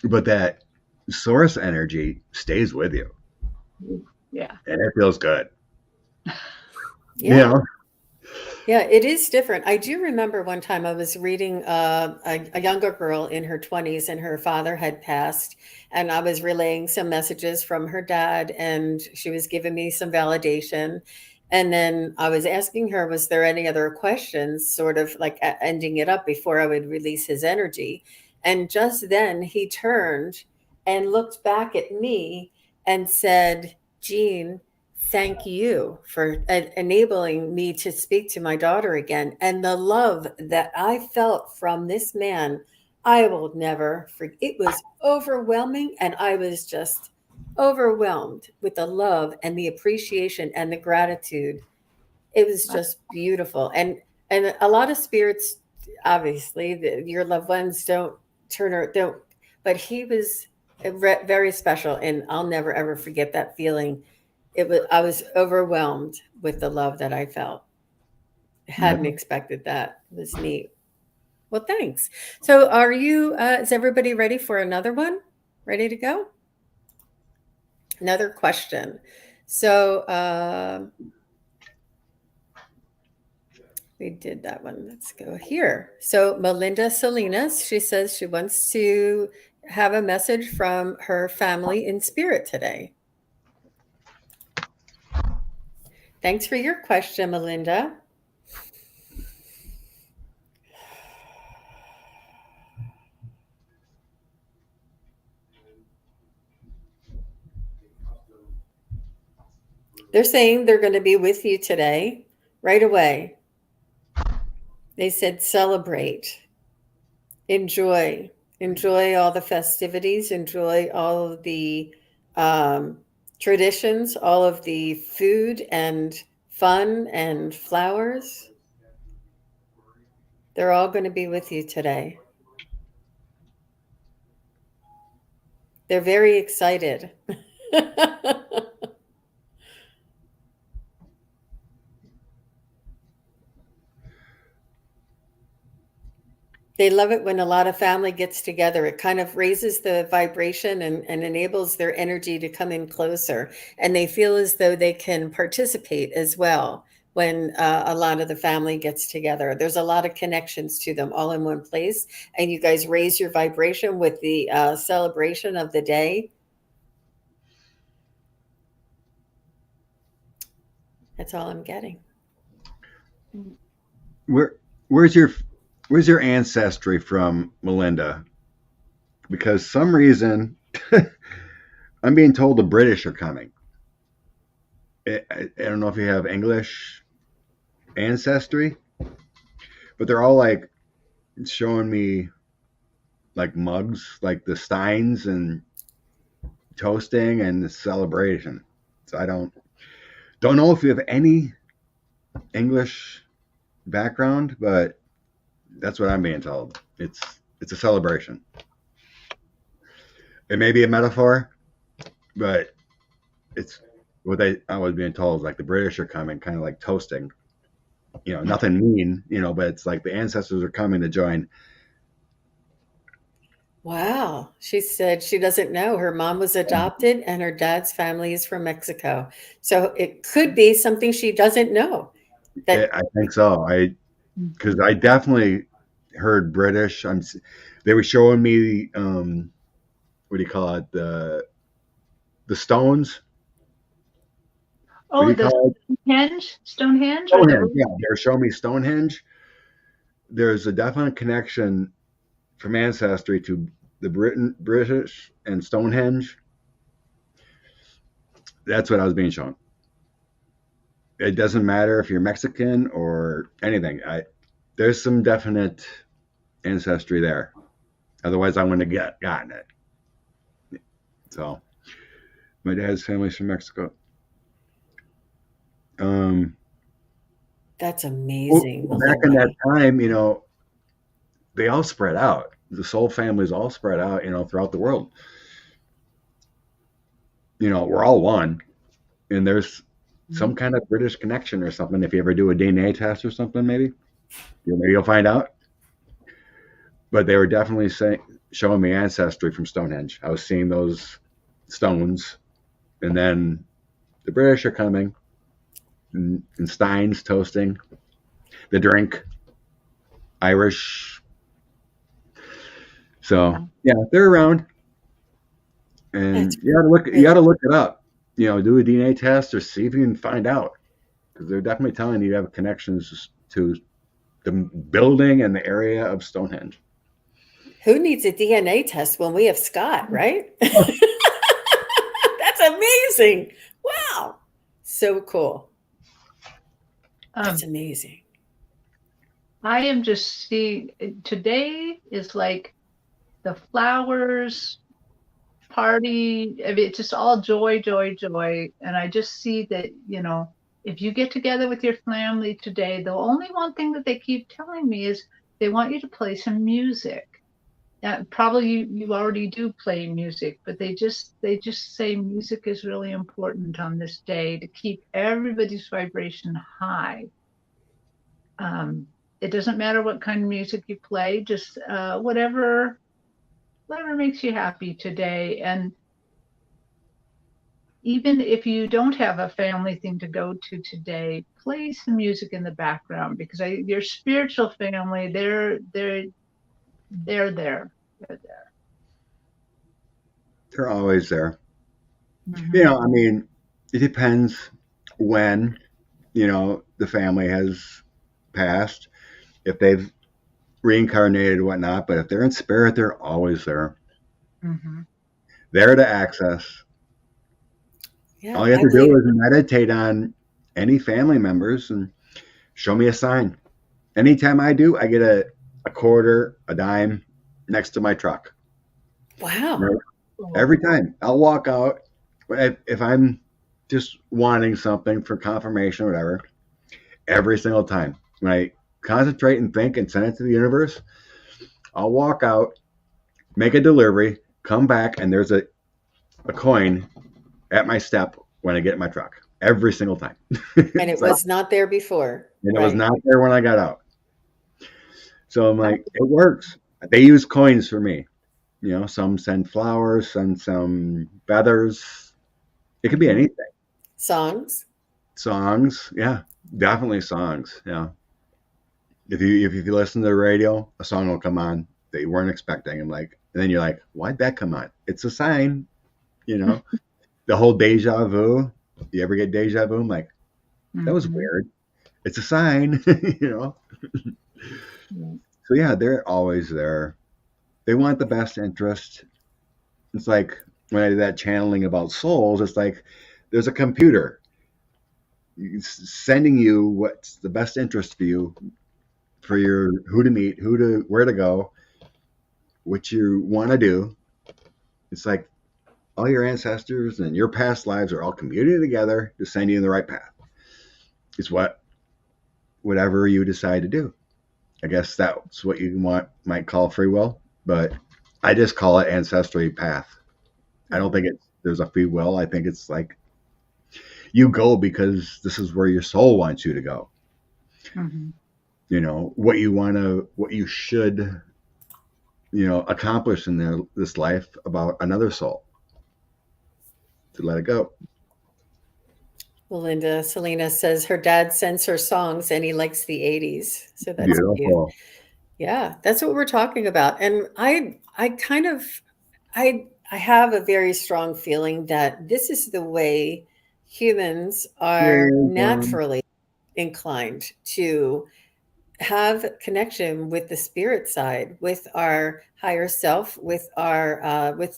But that source energy stays with you. Yeah. And it feels good. Yeah. You know? Yeah, it is different. I do remember one time I was reading a younger girl in her 20s, and her father had passed, and I was relaying some messages from her dad, and she was giving me some validation. And then I was asking her, was there any other questions, sort of like ending it up before I would release his energy. And just then he turned and looked back at me and said, Jean, thank you for enabling me to speak to my daughter again. And the love that I felt from this man, I will never forget. It was overwhelming. And I was just overwhelmed with the love and the appreciation and the gratitude. It was just beautiful. And a lot of spirits, obviously, your loved ones don't turn or don't, but he was very special. And I'll never, ever forget that feeling. I was overwhelmed with the love that I felt. Hadn't expected that. It was neat. Well, thanks. So is everybody ready for another one? Ready to go? Another question. So we did that one. Let's go here. So Melinda Salinas, she says she wants to have a message from her family in spirit today. Thanks for your question, Melinda. They're saying they're going to be with you today, right away. They said celebrate, enjoy all the festivities, enjoy all of the traditions, all of the food and fun and flowers. They're all going to be with you today. They're very excited. They love it when a lot of family gets together. It kind of raises the vibration and enables their energy to come in closer. And they feel as though they can participate as well when a lot of the family gets together. There's a lot of connections to them all in one place. And you guys raise your vibration with the celebration of the day. That's all I'm getting. Where where's your ancestry from, Melinda? Because some reason I'm being told the British are coming. I don't know if you have English ancestry, but they're all like showing me like mugs, like the steins and toasting and the celebration. So I don't know if you have any English background, but that's what I'm being told. It's a celebration. It may be a metaphor, but it's what I was being told. Like the British are coming, kind of like toasting. Nothing mean, but it's like the ancestors are coming to join. Wow. She said she doesn't know. Her mom was adopted and her dad's family is from Mexico. So it could be something she doesn't know. I think so. Because I definitely heard British. They were showing me what do you call it, the Stones. What do Oh, you the call Stonehenge, or Stonehenge, the yeah, they're showing me Stonehenge. There's a definite connection from ancestry to the British and Stonehenge. That's what I was being shown. It doesn't matter if you're Mexican or anything. There's some definite ancestry there. Otherwise, I wouldn't have gotten it. So, my dad's family's from Mexico. That's amazing. Back in that time, they all spread out. The soul families all spread out, throughout the world. We're all one, and there's some kind of British connection or something. If you ever do a DNA test or something, maybe you'll find out. But they were definitely showing me ancestry from Stonehenge. I was seeing those stones, and then the British are coming, and steins toasting, the drink, Irish. So yeah, they're around, and you got to look it up. Do a DNA test or see if you can find out, because they're definitely telling you have connections to the building and the area of Stonehenge. Who needs a DNA test when we have Scott, right? That's amazing. Wow. So cool. That's amazing. I am just seeing today is like the flowers party. I mean, it's just all joy, joy, joy. And I just see that, if you get together with your family today, the only one thing that they keep telling me is they want you to play some music. Probably you already do play music, but they just say music is really important on this day to keep everybody's vibration high. It doesn't matter what kind of music you play, just whatever makes you happy today. And even if you don't have a family thing to go to today, play some music in the background, because your spiritual family, they're there. They're there. They're always there. I mean, it depends when, the family has passed, if they've reincarnated and whatnot, but if they're in spirit, they're always there. There to access. Yeah, all you have to do is meditate on any family members and show me a sign. Anytime I do, I get a quarter, a dime next to my truck. Wow. Right? Every time I'll walk out, if I'm just wanting something for confirmation or whatever, every single time when I concentrate and think and send it to the universe, I'll walk out, make a delivery, come back, and there's a coin at my step when I get in my truck every single time. And it was not there before. And it was not there when I got out. So I'm like, it works. They use coins for me. Some send flowers, some feathers. It could be anything. Songs, yeah, definitely songs. Yeah. If you listen to the radio, a song will come on that you weren't expecting. I'm like, and then you're like, why'd that come on? It's a sign, The whole deja vu. You ever get deja vu? I'm like, That was Mhm. weird. It's a sign, you know. Yeah. So yeah, they're always there. They want the best interest. It's like when I did that channeling about souls, it's like there's a computer sending you what's the best interest for your who to meet, where to go, what you want to do. It's like all your ancestors and your past lives are all commuted together to send you in the right path. It's whatever you decide to do. I guess that's what you might call free will, but I just call it ancestry path. I don't think there's a free will. I think it's like you go because this is where your soul wants you to go. Mhm. You know what you should, accomplish in this life about another soul to let it go. Linda Selena says her dad sends her songs and he likes the 80s. So that's cute. Beautiful. Yeah, that's what we're talking about. And I kind of I have a very strong feeling that this is the way humans are Yeah, naturally inclined to have connection with the spirit side, with our higher self, with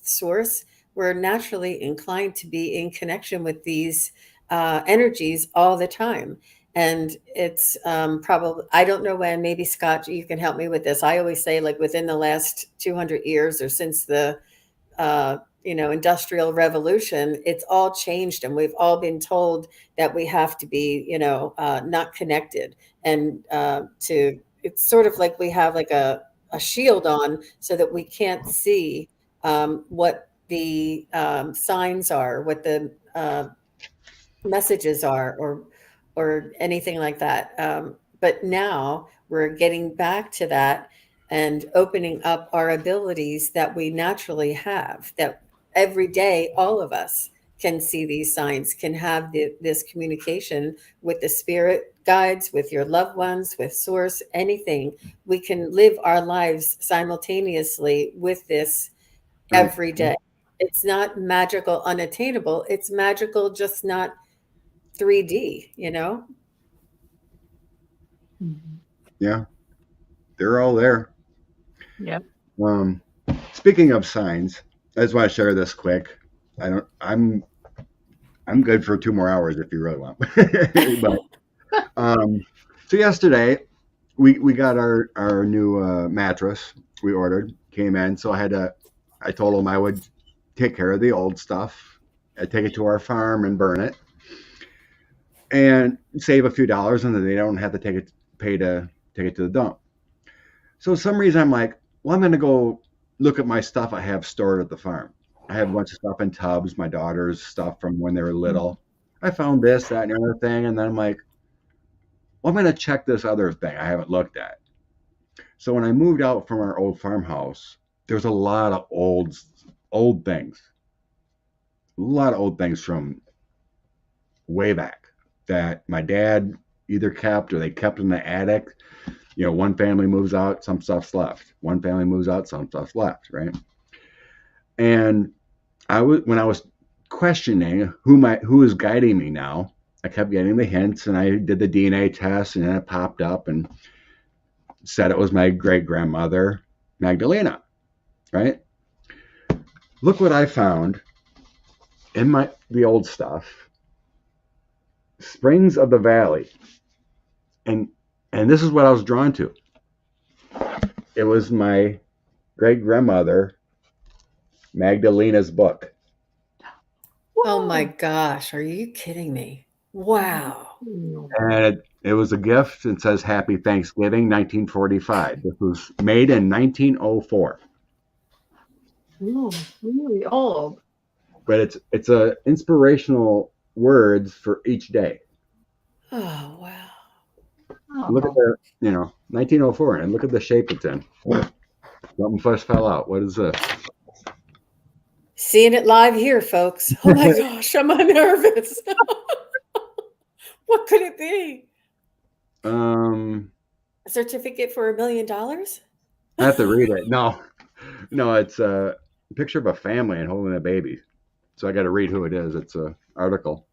source. We're naturally inclined to be in connection with these energies all the time. And it's probably, I don't know when, maybe Scott, you can help me with this. I always say, like, within the last 200 years or since the industrial revolution, it's all changed, and we've all been told that we have to be, not connected, and to it's sort of like we have like a shield on so that we can't see what the signs are, what the messages are, or anything like that. But now we're getting back to that and opening up our abilities that we naturally have, that every day all of us can see these signs, can have this communication with the spirit guides, with your loved ones, with source, anything. We can live our lives simultaneously with this right. every day. It's not magical unattainable, it's magical, just not 3D, you know? Mhm. Yeah, they're all there. Yep. Um, Speaking of signs, I just want to share this quick. I don't. I'm good for 2 more hours if you really want. But so yesterday we got our new mattress we ordered, came in. So I told them I would take care of the old stuff. I'd take it to our farm and burn it and save a few dollars, and then they don't have to pay to take it to the dump. So some reason I'm like, well, I'm going to go look at my stuff I have stored at the farm. I have a bunch of stuff in tubs, my daughter's stuff from when they were little. I found this, that, and the other thing, and then I'm like, well, I'm going to check this other thing I haven't looked at. So when I moved out from our old farmhouse, there's a lot of old things, a lot of old things from way back that my dad either kept or they kept in the attic. One family moves out, some stuff's left. One family moves out, some stuff's left, right? And when I was questioning who is guiding me now, I kept getting the hints, and I did the DNA test, and then it popped up and said it was my great grandmother Magdalena, right? Look what I found in the old stuff, Springs of the Valley, and this is what I was drawn to. It was my great grandmother Magdalena's book. Oh my Whoa. gosh, are you kidding me? Wow. And it was a gift. It says Happy Thanksgiving, 1945. This was made in 1904. Ooh, really old. But it's a inspirational words for each day. Oh, wow. Look at Oh. the 1904, and look at the shape it's in. Something first fell out. What is this? Seeing it live here, folks. Oh my gosh, I'm nervous. What could it be? um, A certificate for $1 million? I have to read it. No, no, it's a picture of a family and holding a baby. So I got to read who it is. It's a article.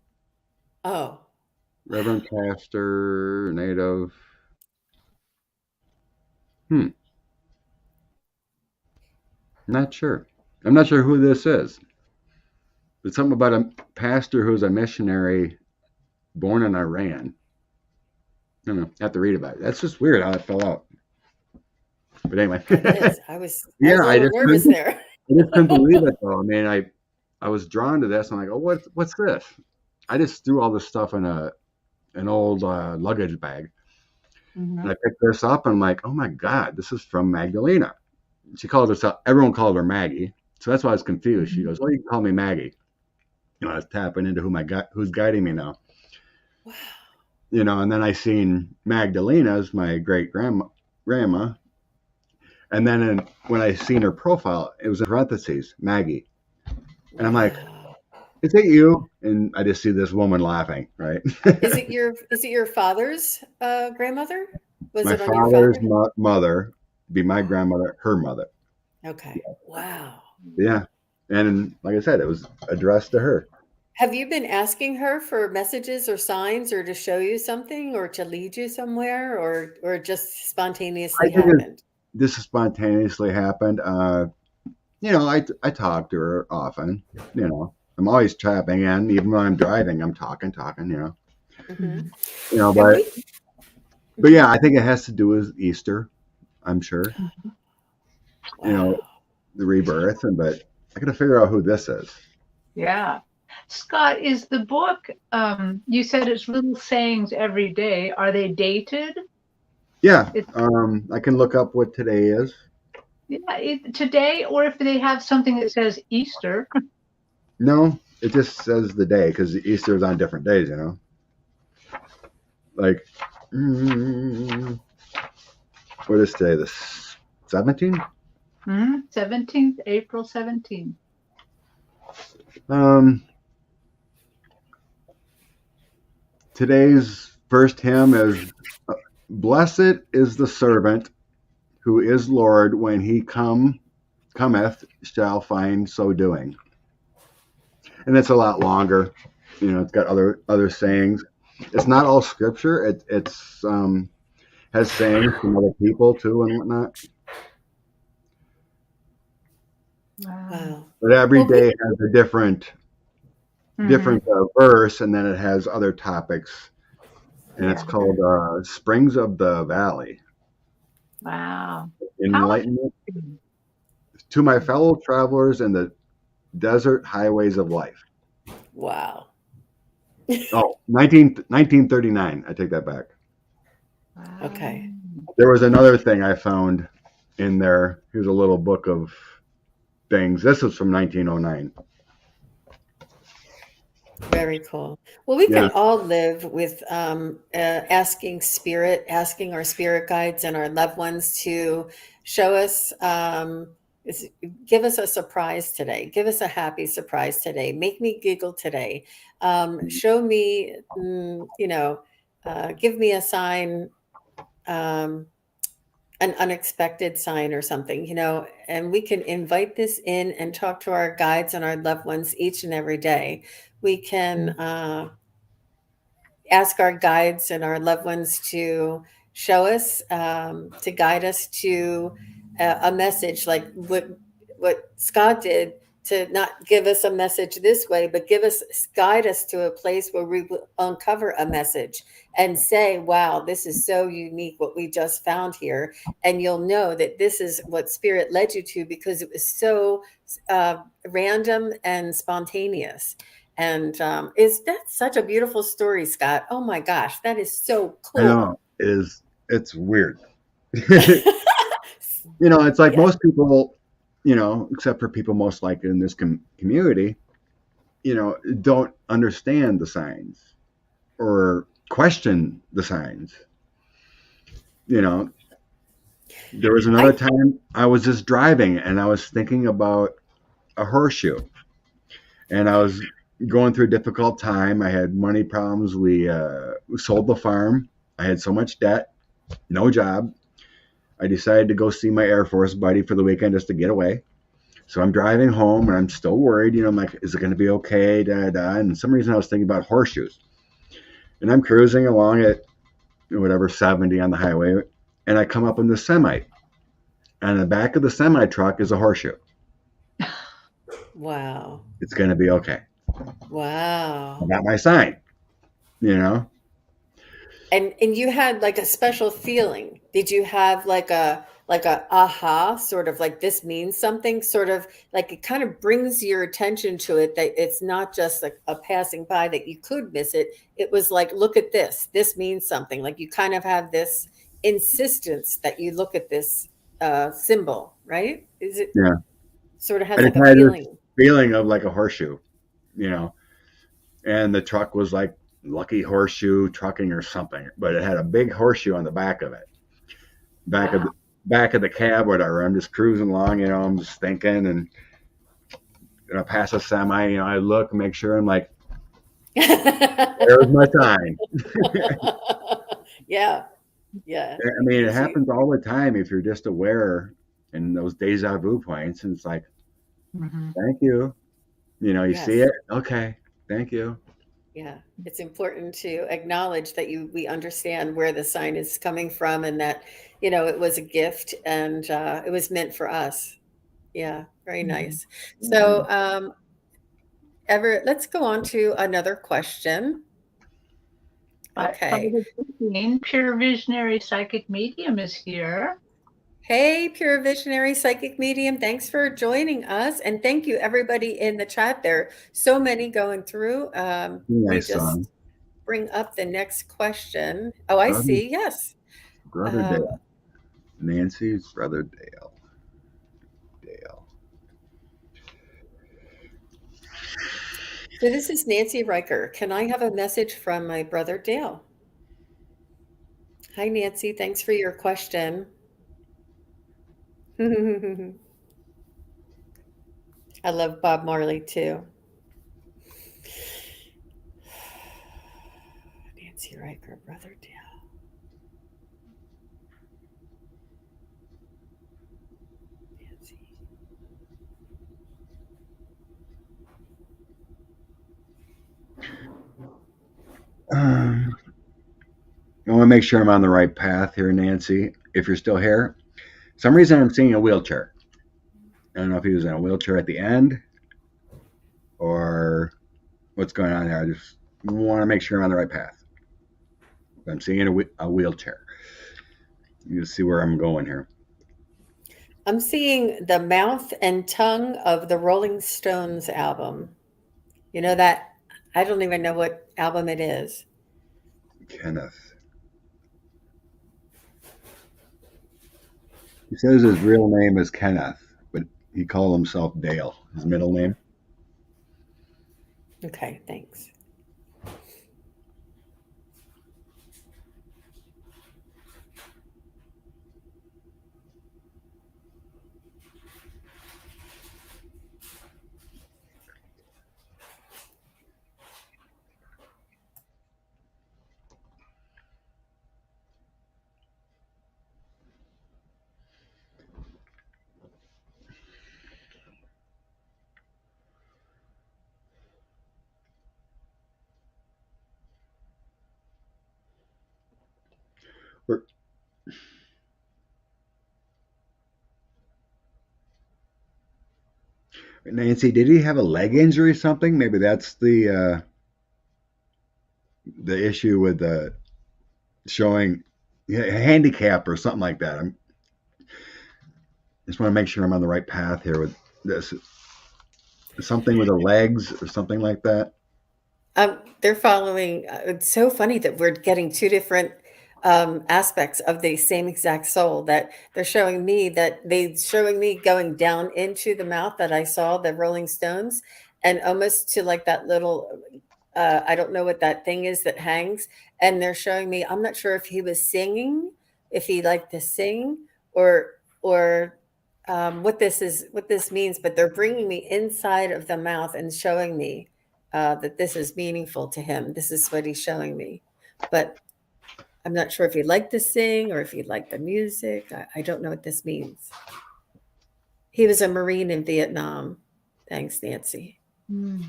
Oh, Reverend pastor, native. Not sure. I'm not sure who this is. It's something about a pastor who's a missionary born in Iran. I don't know. I have to read about it. That's just weird how it fell out. But anyway. That is. I was Yeah, a little nervous there. I just couldn't believe it though. I mean, I was drawn to this. I'm like, oh, what's this? I just threw all this stuff in an old luggage bag, and I picked this up, and I'm like, oh my God, this is from Magdalena. She called herself. Everyone called her Maggie, so that's why I was confused. She goes, "Oh, you can call me Maggie." I was tapping into who's guiding me now. Wow. And then I seen Magdalena's my great grandma, and then when I seen her profile, it was in parentheses, Maggie, and I'm like, Wow. "Is it you?" And I just see this woman laughing. Right? Is it your father's grandmother? Was My it on your father's father? mother be my grandmother, her mother. Okay. Wow. Yeah, and like I said, it was addressed to her. Have you been asking her for messages or signs or to show you something or to lead you somewhere or just I spontaneously think happened? this spontaneously happened. I talk to her often. I'm always tapping in, even when I'm driving. I'm talking. Hmm. You know, And but we but Mhm. yeah, I think it has to do with Easter. I'm sure. You Wow. know, the rebirth, but I got to figure out who this is. Yeah. Scott, is the book, you said it's little sayings every day. Are they dated? Yeah, It's, I can look up what today is. yeah, today, or if they have something that says Easter. No, it just says the day because Easter is on different days. Like, what is today? The 17th. 17th, April 17th. Today's first hymn is Blessed is the servant who is Lord when he cometh shall find so doing. And it's a lot longer. It's got other sayings. It's not all scripture. It's has sayings from other people too and whatnot. Wow. But every Well, day has a different verse, and then it has other topics, and it's Yeah. called Springs of the Valley. Wow. How Enlightenment to my fellow travelers in the desert highways of life. wow. Oh, 1939. I take that back. Okay. There was another thing I found in there. Here's a little book of things. This is from 1909. Very cool. Well, we Yeah. can all live with asking our spirit guides and our loved ones to show us, give us a surprise today. Give us a happy surprise today. Make me giggle today. Show me, give me a sign, um, an unexpected sign or something, and we can invite this in and talk to our guides and our loved ones each and every day. We can ask our guides and our loved ones to show us, to guide us to a message, like what Scott did, to not give us a message this way, but guide us to a place where we will uncover a message and say, wow, this is so unique what we just found here. And you'll know that this is what spirit led you to because it was so random and spontaneous. And is that such a beautiful story, Scott? Oh my gosh, that is so I cool. know. It's weird. It's like Yeah. most people, except for people most likely in this community, don't understand the signs or question the signs. There was another I time I was just driving and I was thinking about a horseshoe, and I was going through a difficult time. I had money problems. We sold the farm. I had so much debt, no job. I decided to go see my Air Force buddy for the weekend just to get away. So I'm driving home and I'm still worried. I'm like, is it going to be okay? Da, da. And for some reason I was thinking about horseshoes. And I'm cruising along at whatever 70 on the highway, and I come up in the semi. On the back of the semi truck is a horseshoe. Wow. It's going to be okay. I Wow. got my sign, you know? And you had like a special feeling. Did you have like a aha, sort of like this means something, sort of like it kind of brings your attention to it, that it's not just like a passing by that you could miss it. It was like, look at this. This means something. Like you kind of have this insistence that you look at this symbol, right? Is it Yeah. sort of has But it like a had this feeling? feeling of like a horseshoe, you know? And the truck was like Lucky Horseshoe Trucking or something, but it had a big horseshoe on the back of it. Back of Wow. the back of the cab, whatever. I'm just cruising along, I'm just thinking, and I pass a semi, I look, make sure, I'm like, there's my sign. Yeah, yeah. I It mean, it gives you, happens all the time if you're just aware in those deja vu points, and it's like, Mhm. thank you. You see yes. it, okay, thank you. Yeah, it's important to acknowledge that we understand where the sign is coming from, and that, it was a gift, and it was meant for us. Yeah, very Mhm. nice. Mhm. So, let's go on to another question. Okay. Father Christine, pure visionary psychic medium, is here. Hey, Pure Visionary Psychic Medium, thanks for joining us. And thank you, everybody in the chat there. So many going through. Let me Nice song. just bring up the next question. Oh, I Brother, see. Yes. brother Um, Dale. Nancy's brother Dale. Dale. so this is Nancy Riker. Can I have a message from my brother Dale? Hi, Nancy. Thanks for your question. I love Bob Marley too. Nancy Riker, brother Dale. Nancy. Um, I want to make sure I'm on the right path here, Nancy. If you're still here, some reason I'm seeing a wheelchair. I don't know if he was in a wheelchair at the end or what's going on there. I just want to make sure I'm on the right path. I'm seeing a wheelchair. You see where I'm going here. I'm seeing the mouth and tongue of the Rolling Stones album. You know that? I don't even know what album it is. Kenneth. He says his real name is Kenneth, but he called himself Dale, his middle name. Okay, thanks. Nancy, did he have a leg injury or something? Maybe that's the issue with the showing handicap or something like that. I just want to make sure I'm on the right path here with this. Something with the legs or something like that. They're following. It's so funny that we're getting two different aspects of the same exact soul. That they're showing me going down into the mouth that I saw the Rolling Stones, and almost to like that little. I don't know what that thing is that hangs, and they're showing me. I'm not sure if he was singing, if he liked to sing, or what this means. But they're bringing me inside of the mouth and showing me that this is meaningful to him. This is what he's showing me. But I'm not sure if he'd like to sing or if he'd like the music. I don't know what this means. He was a Marine in Vietnam. Thanks, Nancy. Mm.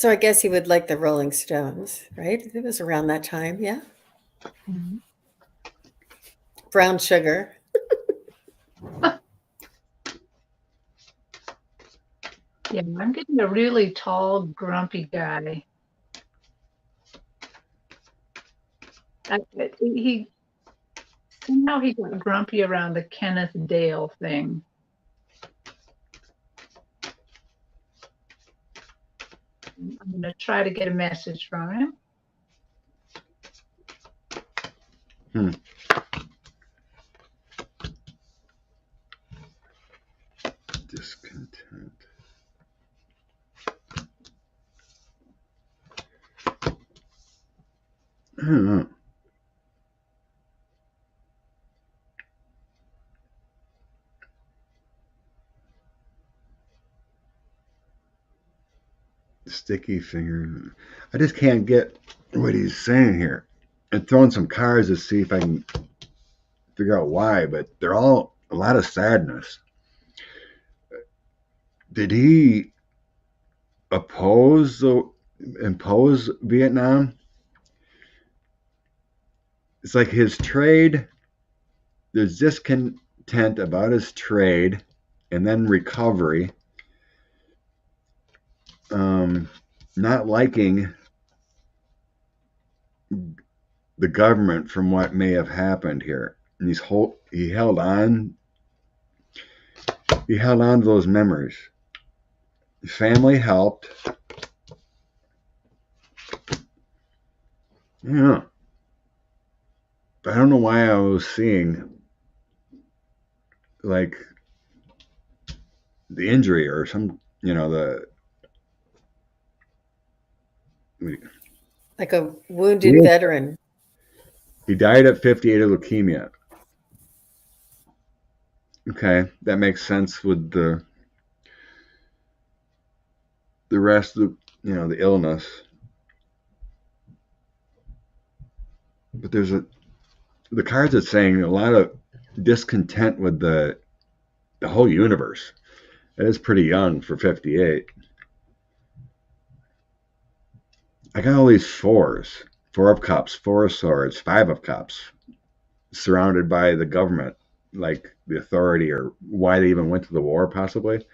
So I guess he would like the Rolling Stones, right? It was around that time, yeah. Mhm. Brown Sugar. Yeah, I'm getting a really tall, grumpy guy. He somehow he got grumpy around the Kenneth Dale thing. I'm going to try to get a message from him. Hmm. Discontent. I don't know. Sticky finger. I just can't get what he's saying here. I'm throwing some cards to see if I can figure out why, but they're all a lot of sadness. Did he impose Vietnam? It's like his trade. There's discontent about his trade, and then recovery. Not liking the government from what may have happened here, and he held on. He held on to those memories. His family helped. Yeah. I don't know why I was seeing like the injury or some, Like a wounded veteran. he died at 58 of leukemia. Okay, that makes sense with the rest of the illness. But there's the cards are saying a lot of discontent with the whole universe. That is pretty young for 58. I got all these fours. Four of cups, four of swords, five of cups, surrounded by the government, like the authority, or why they even went to the war, possibly.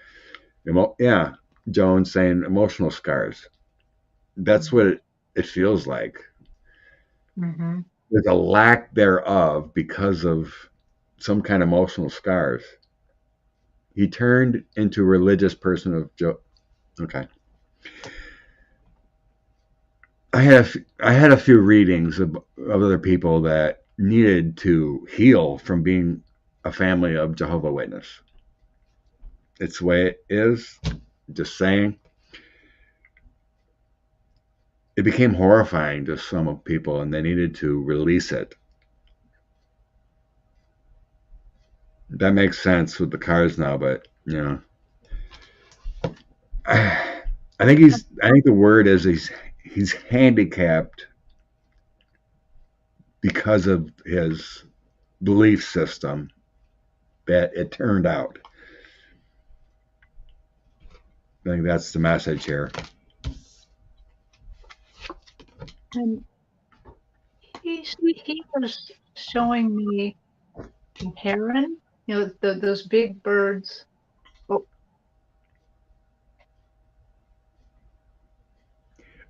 Yeah, Jones saying emotional scars. That's what it feels like. Mm-hmm. There's a lack thereof because of some kind of emotional scars. He turned into a religious person of Joe. Okay. I had a few readings of other people that needed to heal from being a family of Jehovah's Witness. It's the way it is. Just saying. It became horrifying to some people, and they needed to release it. That makes sense with the cars now, but I think the word is he's handicapped because of his belief system that it turned out. I think that's the message here. And he was showing me a heron, those big birds. Oh,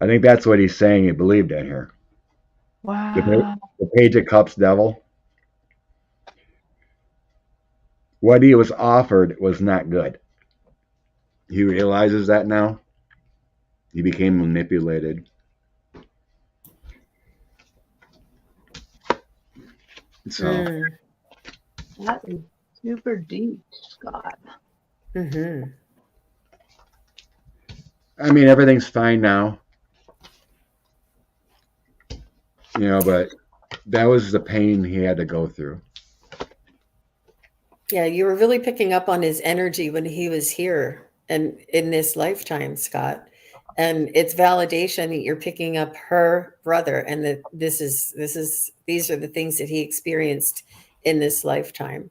I think that's what he's saying he believed in here. wow. The Page of Cups devil. What he was offered was not good. He realizes that now. He became manipulated. So That is super deep, Scott. Mm-hmm. I mean, everything's fine now. But that was the pain he had to go through. Yeah, you were really picking up on his energy when he was here and in this lifetime, Scott. And it's validation that you're picking up her brother and that these are the things that he experienced in this lifetime.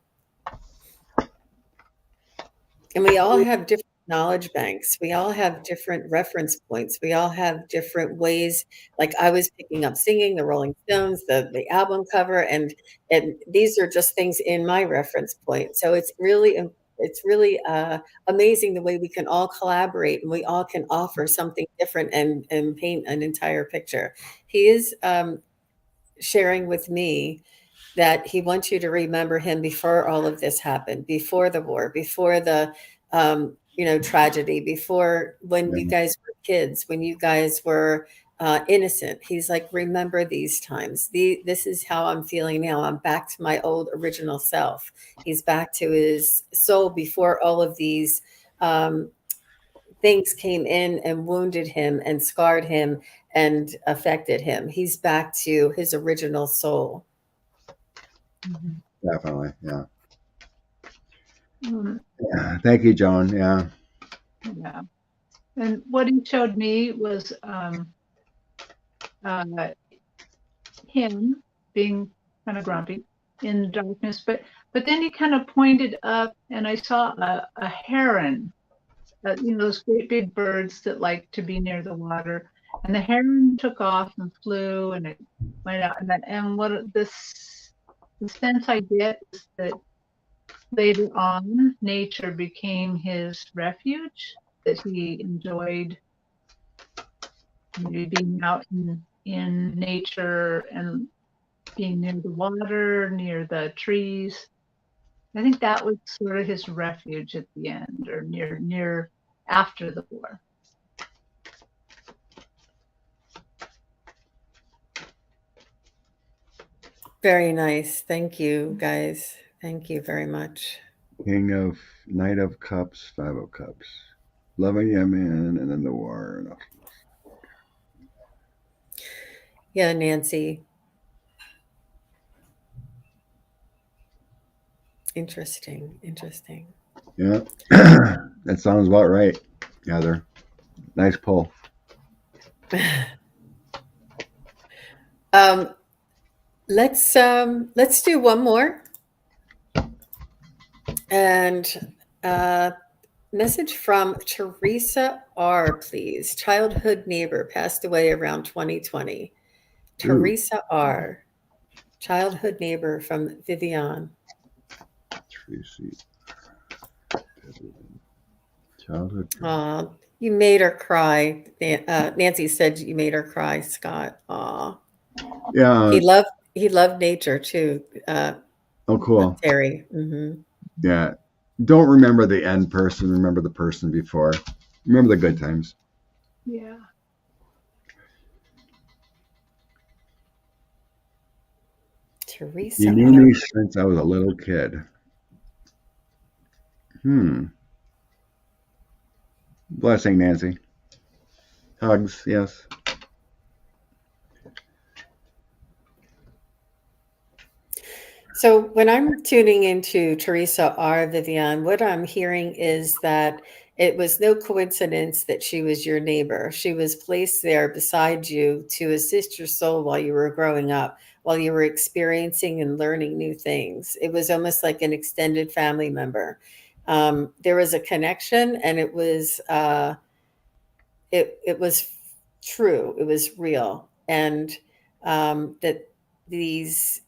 And we all have different knowledge banks. We all have different reference points. We all have different ways. Like I was picking up singing, the Rolling Stones, the album cover, and these are just things in my reference point. So it's really amazing the way we can all collaborate and we all can offer something different and paint an entire picture. He is sharing with me that he wants you to remember him before all of this happened, before the war, before the tragedy, before when you Yeah. guys were kids, when you guys were innocent. He's like, remember these times. This is how I'm feeling now. I'm back to my old original self. He's back to his soul before all of these um, things came in and wounded him and scarred him and affected him. He's back to his original soul. Definitely. Yeah. Mm, Yeah. Thank you, Joan. Yeah. yeah. And what he showed me was him being kind of grumpy in the darkness, but then he kind of pointed up, and I saw a heron, those great big birds that like to be near the water, and the heron took off and flew, and it went out, and what this the sense I get is that later on, nature became his refuge, that he enjoyed maybe being out in nature and being near the water, near the trees. I think that was sort of his refuge at the end, or near after the war. Very nice. Thank you, guys. Thank you very much. Knight of Cups, Five of Cups. Loving Yemen, and then the war. Yeah, Nancy. Interesting. Interesting. Yeah. That sounds about right, Heather. Nice pull. Let's do one more. And message from Teresa R, please. Childhood neighbor passed away around 2020. Teresa R, childhood neighbor from Vivian. Tracy. Childhood. Aw, you made her cry. Nancy said you made her cry, Scott. Aw. Yeah. He loved nature too. Oh, cool. Terry. Mm-hmm. Yeah. Don't remember the end person. Remember the person before. Remember the good times. Yeah. Teresa. You knew me since I was a little kid. Blessing, Nancy. Hugs, yes. So when I'm tuning into Teresa R. Vivian, what I'm hearing is that it was no coincidence that she was your neighbor. She was placed there beside you to assist your soul while you were growing up, while you were experiencing and learning new things. It was almost like an extended family member. There was a connection, and it was true. It was real, and that these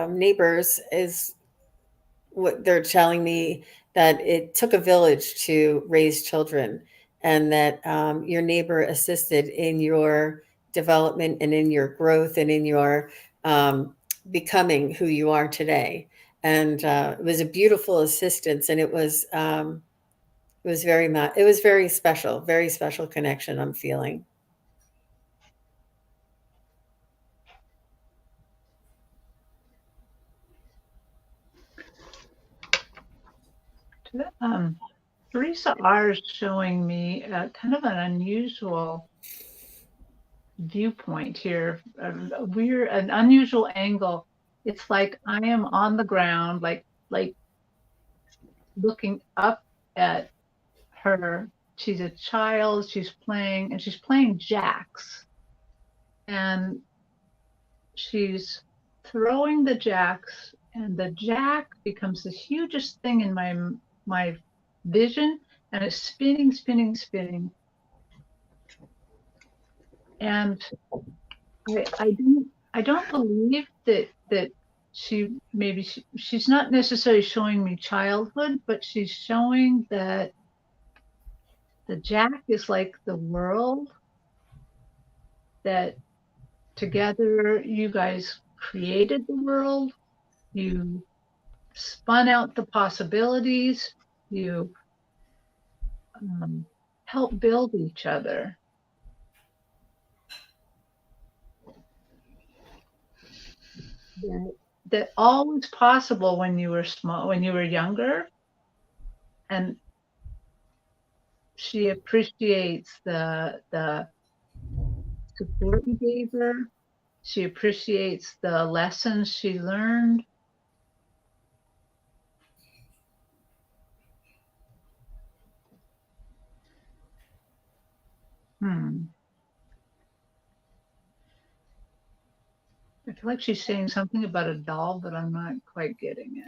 neighbors is what they're telling me, that it took a village to raise children, and that your neighbor assisted in your development and in your growth and in your becoming who you are today. And it was a beautiful assistance, and it was it was very special connection I'm feeling. Teresa R is showing me kind of an unusual viewpoint here, an unusual angle. It's like I am on the ground, like looking up at her. She's a child. She's playing jacks, and she's throwing the jacks, and the jack becomes the hugest thing in my vision, and it's spinning, spinning, spinning. And I don't believe that she's not necessarily showing me childhood, but she's showing that the Jack is like the world, that together you guys created the world, you spun out the possibilities, you help build each other. That all was possible when you were small, when you were younger, and she appreciates the support you gave her. She appreciates the lessons she learned. I feel like she's saying something about a doll, but I'm not quite getting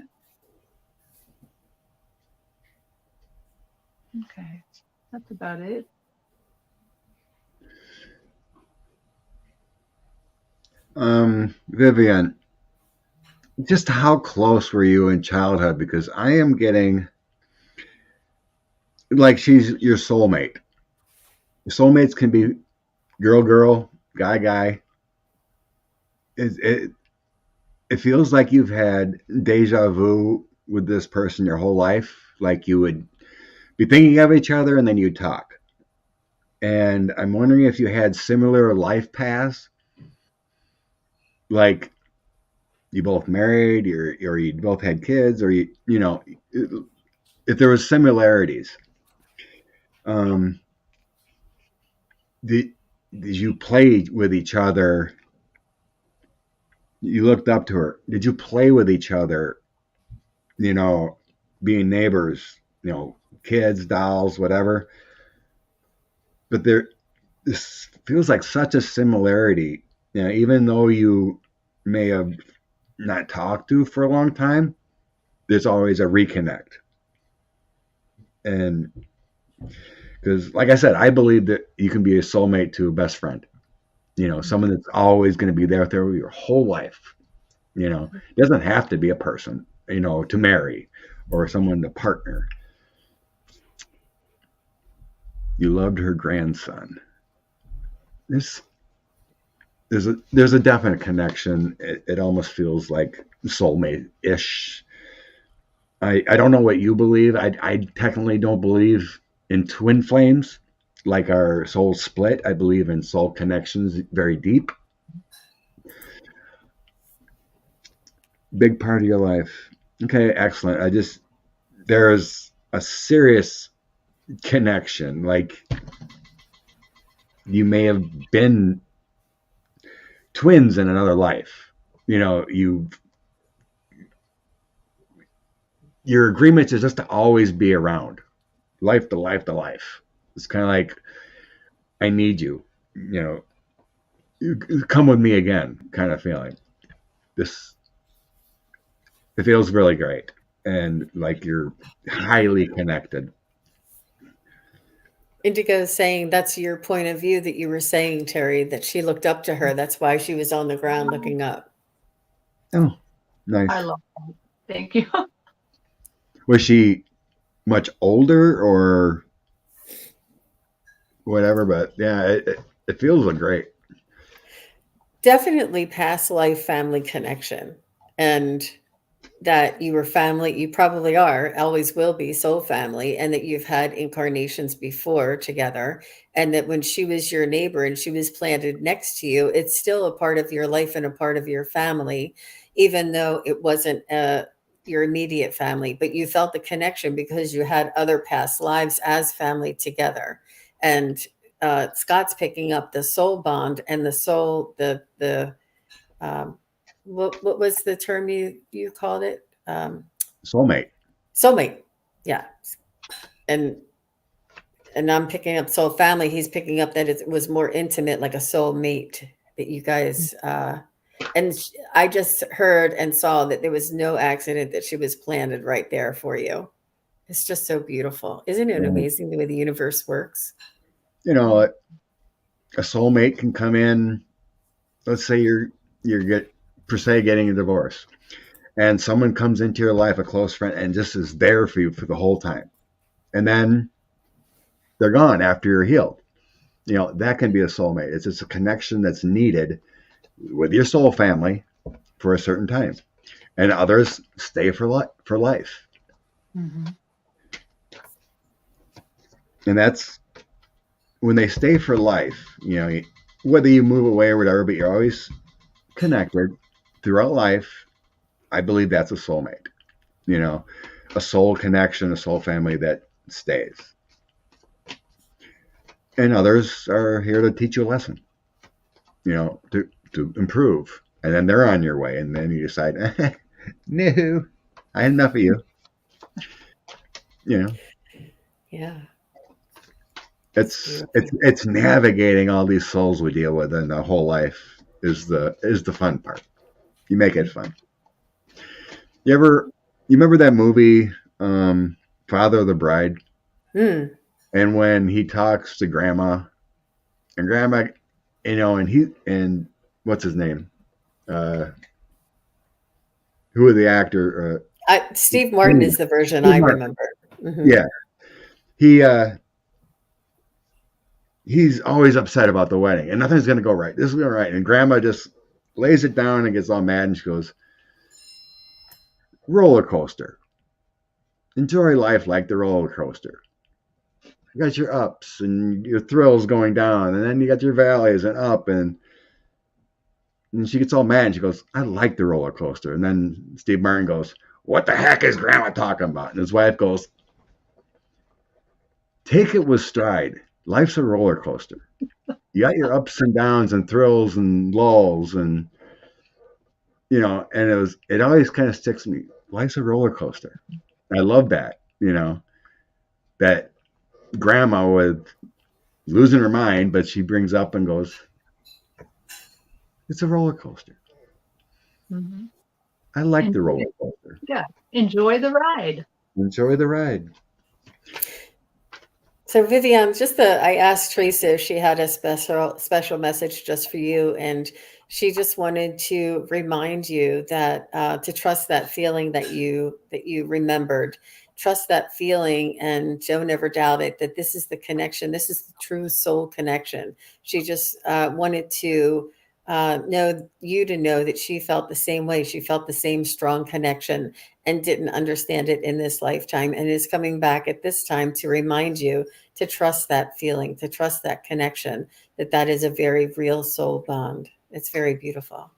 it. Okay, that's about it. Vivian, just how close were you in childhood? Because I am getting like she's your soulmate. Soulmates can be girl, girl, guy, guy. It feels like you've had deja vu with this person your whole life. Like you would be thinking of each other and then you'd talk. And I'm wondering if you had similar life paths, like you both married, or you both had kids, or you know, if there was similarities. Um, did you play with each other? You looked up to her. Did you play with each other? You know, being neighbors. You know, kids, dolls, whatever. But this feels like such a similarity. You know, even though you may have not talked to for a long time, there's always a reconnect. And because, like I said, I believe that you can be a soulmate to a best friend. You know, someone that's always going to be there with you your whole life. You know, it doesn't have to be a person, you know, to marry or someone to partner. You loved her grandson. There's a definite connection. It almost feels like soulmate-ish. I don't know what you believe. I technically don't believe in twin flames, like our souls split. I believe in soul connections very deep. Big part of your life. Okay, excellent. There's a serious connection. Like you may have been twins in another life. You know, your agreement is just to always be around, life to life to life. It's kind of like I need you. You know, you come with me again, kind of feeling. It feels really great, and like you're highly connected. Indigo is saying that's your point of view that you were saying, Terri, that she looked up to her. That's why she was on the ground looking up. Oh, nice. I love that. Thank you. Was she much older or whatever? But yeah, it feels great. Definitely past life family connection. And that you were family, you probably are, always will be soul family, and that you've had incarnations before together. And that when she was your neighbor and she was planted next to you, it's still a part of your life and a part of your family, even though it wasn't your immediate family. But you felt the connection because you had other past lives as family together. And Scott's picking up the soul bond and the soul, um, what was the term you called it? Soulmate. Soulmate. Yeah. And I'm picking up soul family. He's picking up that it was more intimate, like a soulmate that you guys. And I just heard and saw that there was no accident, that she was planted right there for you. It's just so beautiful. Isn't it And, amazing the way the universe works? you know, a soulmate can come in. Let's say you're per se getting a divorce, and someone comes into your life, a close friend, and just is there for you for the whole time, and then they're gone after you're healed. You know, that can be a soulmate. It's just a connection that's needed with your soul family for a certain time, and others stay for life. Mm-hmm. And that's when they stay for life. You know, whether you move away or whatever, but you're always connected throughout life. I believe that's a soulmate. You know, a soul connection, a soul family that stays. And others are here to teach you a lesson, you know, to improve. And then they're on your way. And then you decide, no, I had enough of you. You know, Yeah. it's navigating all these souls we deal with, and the whole life is the fun part. You make it fun. You remember that movie, Father of the Bride? Mm. And when he talks to grandma, and grandma, you know, and what's his name? Who was the actor? Steve Martin is the version Steve I Martin. remember. Mm-hmm. Yeah. He's always upset about the wedding, and nothing's going to go right. This is going right. And grandma just lays it down and gets all mad, and she goes, roller coaster. Enjoy life like the roller coaster. You got your ups and your thrills going down, and then you got your valleys and up, and she gets all mad, and she goes, I like the roller coaster. And then Steve Martin goes, what the heck is grandma talking about? And his wife goes, take it with stride. Life's a roller coaster. You got your ups and downs and thrills and lulls, and you know, and it always kind of sticks to me. Life's a roller coaster. I love that, you know, that grandma with losing her mind, but she brings up and goes, it's a roller coaster. Mm-hmm. I like the roller coaster. Yeah, enjoy the ride. Enjoy the ride. So Vivian, I asked Teresa if she had a special message just for you, and she just wanted to remind you that to trust that feeling that you remembered. Trust that feeling, and don't ever doubt it. That this is the connection. This is the true soul connection. She just wanted to know you to know that she felt the same way. She felt the same strong connection and didn't understand it in this lifetime, and is coming back at this time to remind you to trust that feeling, to trust that connection, that is a very real soul bond. It's very beautiful.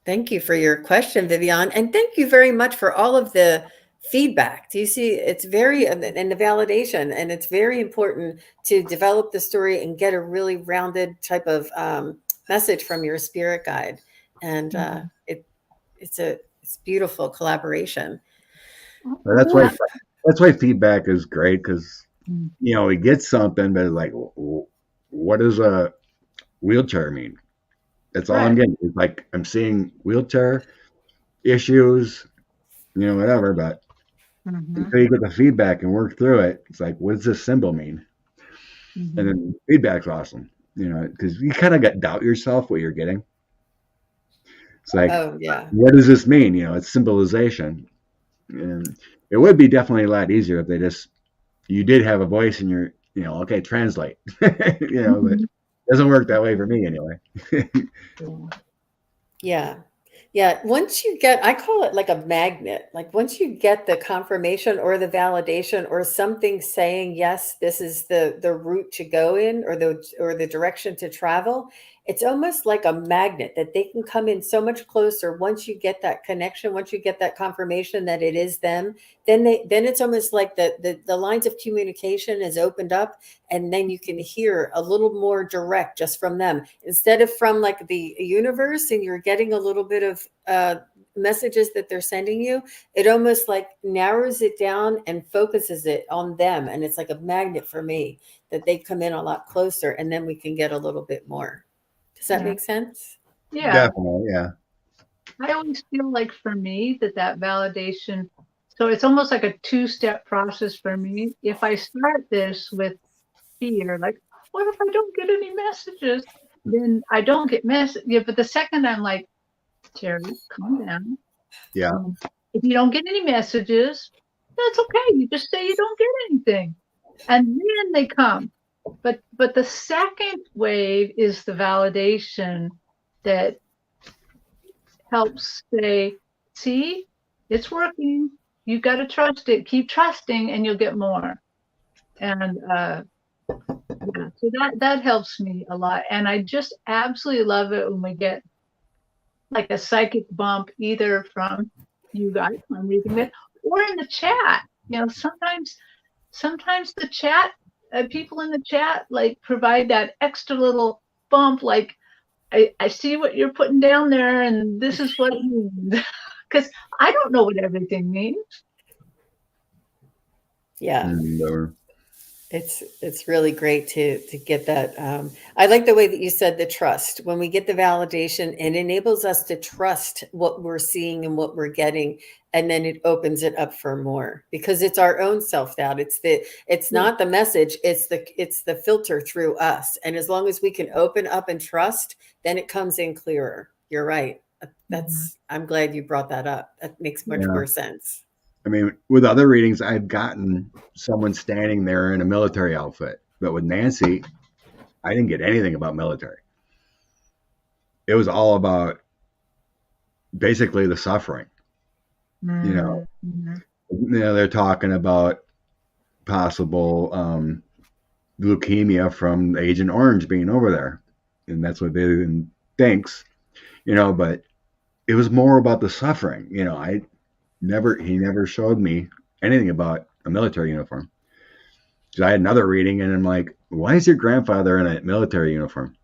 Thank you for your question, Vivian. And thank you very much for all of the feedback. Do you see? It's very, and the validation, and it's very important to develop the story and get a really rounded type of message from your spirit guide. And it's beautiful collaboration. Well, that's why feedback is great, because you know, we get something, but it's like, what does a wheelchair mean? That's all I'm getting. It's like I'm seeing wheelchair issues, you know, whatever. But until you get the feedback and work through it, it's like, what does this symbol mean? And then feedback's awesome, you know, because you kind of doubt yourself what you're getting. It's like, oh yeah, what does this mean? You know, it's symbolization, and it would be definitely a lot easier if you did have a voice and you're, you know, okay, translate, you know, but it doesn't work that way for me anyway. Yeah. Yeah. Once you get, I call it like a magnet. Like once you get the confirmation or the validation or something saying, yes, this is the route to go in, or the direction to travel, it's almost like a magnet that they can come in so much closer. Once you get that connection, once you get that confirmation that it is them, then it's almost like the lines of communication is opened up, and then you can hear a little more direct just from them, instead of from like the universe, and you're getting a little bit of messages that they're sending you. It almost like narrows it down and focuses it on them, and it's like a magnet for me, that they come in a lot closer, and then we can get a little bit more. Does that make sense? Yeah. Definitely, yeah. I always feel like for me that validation So it's almost like a two-step process for me. If I start this with fear, like, what if I don't get any messages? Then I don't get messages. Yeah, but the second I'm like, Terri, calm down. Yeah. If you don't get any messages, that's okay. You just say you don't get anything. And then they come. But the second wave is the validation that helps say, see, it's working. You've got to trust it. Keep trusting and you'll get more. And yeah, so that helps me a lot. And I just absolutely love it when we get like a psychic bump, either from you guys, I'm reading it, or in the chat. You know, sometimes the chat, people in the chat like provide that extra little bump, like, I see what you're putting down there, and this is what it means. Because I don't know what everything means. Yeah. And, It's really great to get that. I like the way that you said the trust. When we get the validation, it enables us to trust what we're seeing and what we're getting, and then it opens it up for more because it's our own self-doubt. It's not the message, it's the filter through us. And as long as we can open up and trust, then it comes in clearer. You're right. I'm glad you brought that up. That makes much more sense. I mean, with other readings, I've gotten someone standing there in a military outfit. But with Nancy, I didn't get anything about military. It was all about basically the suffering. You know, they're talking about possible leukemia from Agent Orange being over there. And that's what they thinks, you know, but it was more about the suffering. You know, he never showed me anything about a military uniform. So I had another reading and I'm like, why is your grandfather in a military uniform?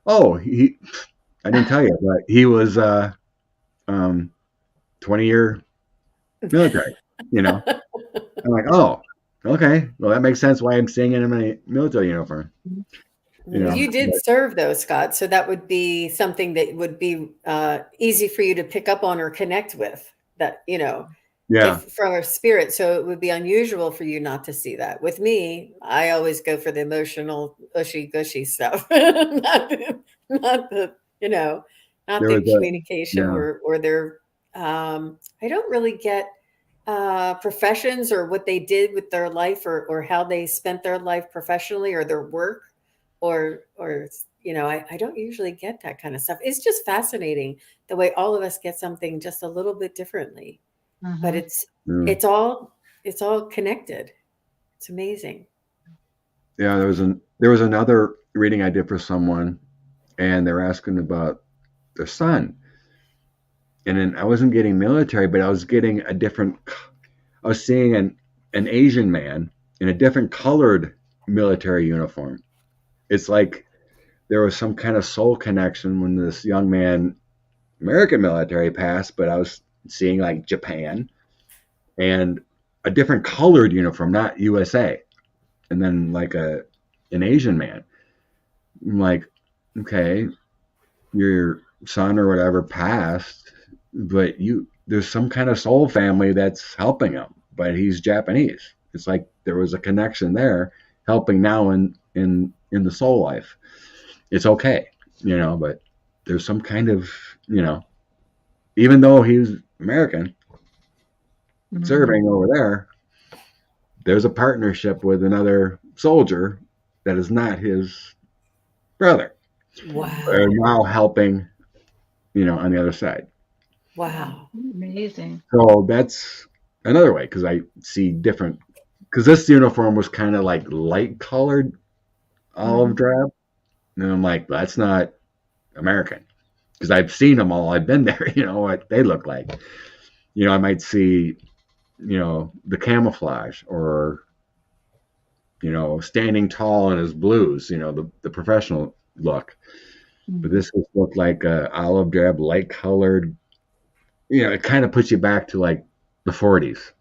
Oh, I didn't tell you, but he was 20-year military, you know. I'm like, oh, okay. Well, that makes sense why I'm seeing him in a military uniform. You know, you did serve though, Scott. So that would be something that would be easy for you to pick up on or connect with that, you know, from a spirit. So it would be unusual for you not to see that. With me, I always go for the emotional, ushy gushy stuff, not the, you know, not the communication or their, I don't really get professions or what they did with their life or how they spent their life professionally or their work or you know, I don't usually get that kind of stuff. It's just fascinating the way all of us get something just a little bit differently, but it's all connected. It's amazing. Yeah, there was another reading I did for someone, and they're asking about their son, and then I wasn't getting military, but I was getting I was seeing an Asian man in a different colored military uniform. It's like there was some kind of soul connection when this young man, American military, passed, but I was seeing like Japan and a different colored uniform, not USA. And then like an Asian man. I'm like, okay, your son or whatever passed, but there's some kind of soul family that's helping him, but he's Japanese. It's like there was a connection there helping now in the soul life. It's okay, you know, but there's some kind of, you know, even though he's American serving over there, there's a partnership with another soldier that is not his brother. Wow. They're now helping, you know, on the other side. Wow. Amazing. So that's another way, because I see different, because this uniform was kind of like light colored olive drab. And I'm like, that's not American, because I've seen them all. I've been there, you know, what they look like. You know, I might see, you know, the camouflage or, you know, standing tall in his blues, you know, the professional look. But this looked like a olive drab, light colored, you know, it kind of puts you back to like the 40s.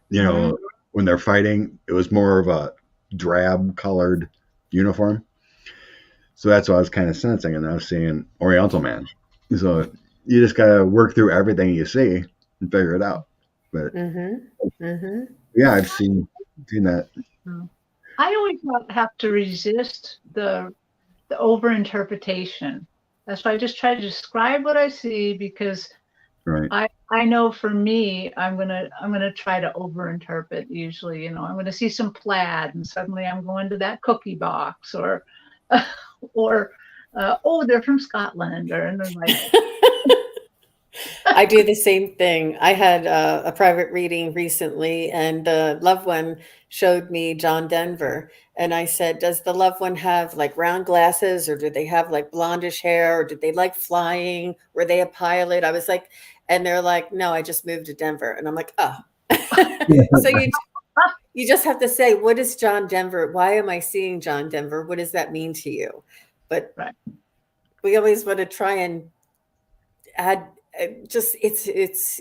You know, when they're fighting, it was more of a drab colored uniform. So that's what I was kind of sensing, and I was seeing Oriental man. So you just got to work through everything you see and figure it out. But Mm-hmm. Mm-hmm. yeah, I've seen that. I always have to resist the overinterpretation. That's why I just try to describe what I see, because Right. I know for me, I'm gonna try to overinterpret usually. I'm gonna see some plaid and suddenly I'm going to that cookie box, or or oh, they're from Scotland, or and I'm like, I do the same thing. I had a private reading recently, and the loved one showed me John Denver. And I said, does the loved one have like round glasses, or do they have like blondish hair, or did they like flying? Were they a pilot? I was like, and they're like, no, I just moved to Denver. And I'm like, oh. So you just have to say, what is John Denver? Why am I seeing John Denver? What does that mean to you? But right, we always want to try and add just it's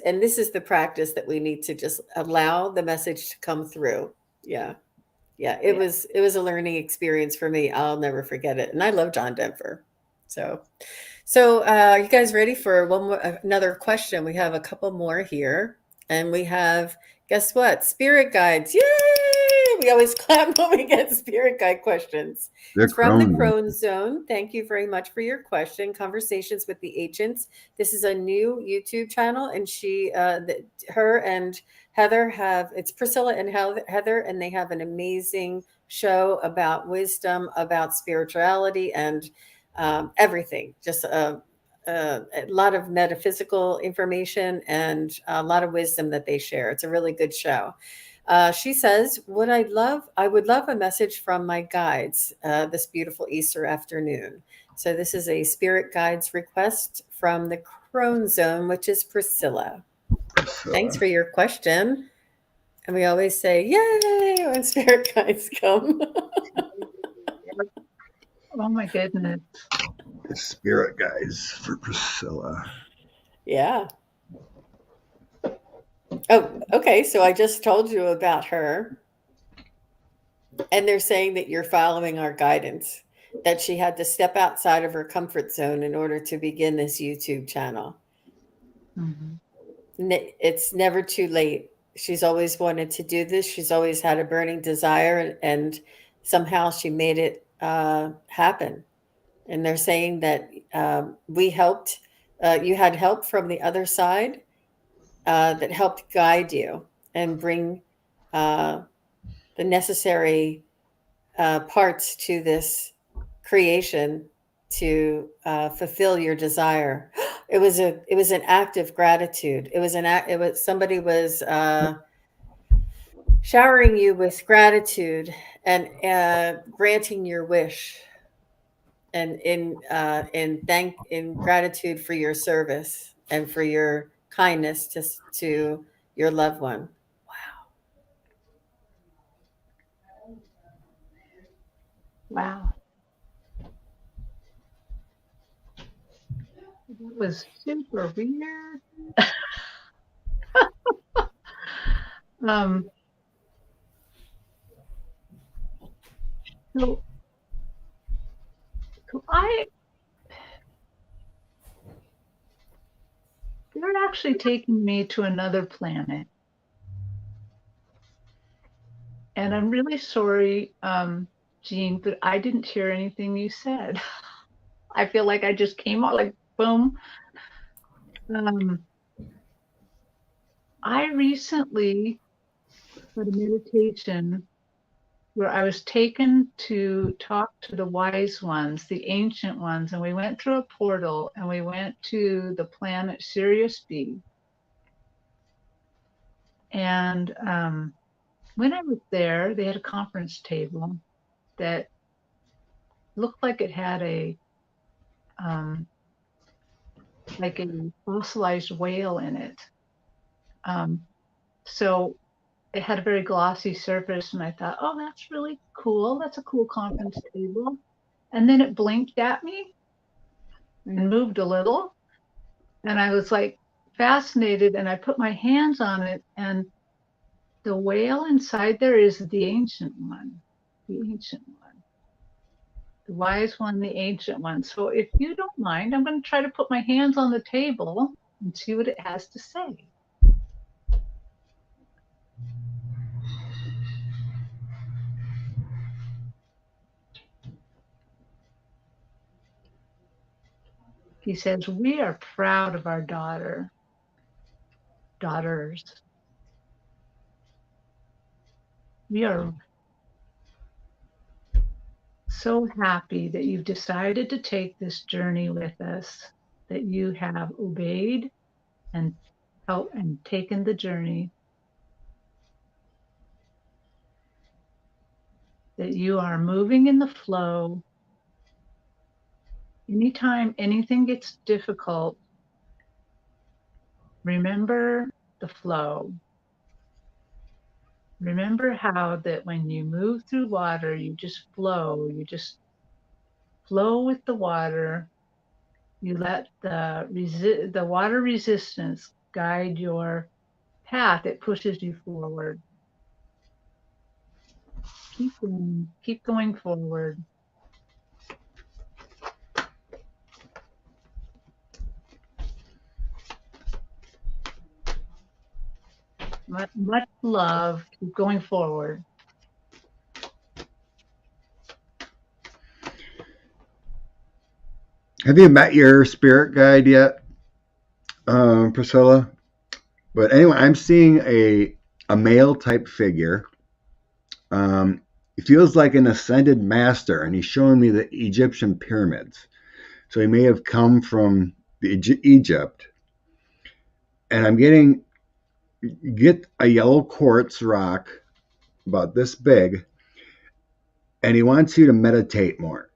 and this is the practice that we need to just allow the message to come through. Yeah. Yeah, yeah, it was a learning experience for me. I'll never forget it. And I love John Denver. So are you guys ready for one more another question? We have a couple more here. And we have, guess what? Spirit guides. Yay! We always clap when we get spirit guide questions. They're It's from the Crohn's. Crone Zone. Thank you very much for your question. Conversations with the Agents. This is a new YouTube channel, and her and Heather it's Priscilla and Heather, and they have an amazing show about wisdom, about spirituality, and everything. Just a lot of metaphysical information and a lot of wisdom that they share. It's a really good show. She says, I would love a message from my guides this beautiful Easter afternoon. So this is a spirit guides request from the Crone Zone, which is Priscilla. Thanks for your question. And we always say, yay, when spirit guides come. oh my goodness, The spirit guides for Priscilla. Yeah. Oh, okay. So I just told you about her. And they're saying that you're following our guidance, that she had to step outside of her comfort zone in order to begin this YouTube channel. Mhm. It's never too late. She's always wanted to do this. She's always had a burning desire, and somehow she made it happen. And they're saying that we helped, you had help from the other side that helped guide you and bring the necessary parts to this creation to fulfill your desire. It was an act of gratitude. It was somebody was showering you with gratitude and granting your wish, and in gratitude for your service and for your kindness to your loved one. Wow, that was super weird. um, so, so they're actually taking me to another planet. And I'm really sorry, Jean, but I didn't hear anything you said. I feel like I just came out like boom. I recently had a meditation where I was taken to talk to the wise ones, the ancient ones, and we went through a portal and we went to the planet Sirius B. And when I was there, they had a conference table that looked like it had a fossilized whale in it. So it had a very glossy surface, and I thought, oh, that's really cool. That's a cool conference table. And then it blinked at me and moved a little. And I was like fascinated, and I put my hands on it, and the whale inside there is the ancient one, the wise one, the ancient one. So if you don't mind, I'm going to try to put my hands on the table and see what it has to say. He says, we are proud of our daughters. We are so happy that you've decided to take this journey with us, that you have obeyed and helped and taken the journey, that you are moving in the flow. Anytime anything gets difficult, remember the flow. Remember how that when you move through water, you just flow with the water. You let the water resistance guide your path. It pushes you forward. Keep going forward. Much love. Keep going forward. Have you met your spirit guide yet, Priscilla? But anyway, I'm seeing a male type figure. He feels like an ascended master, and he's showing me the Egyptian pyramids. So he may have come from Egypt. And I'm get a yellow quartz rock about this big, and he wants you to meditate more.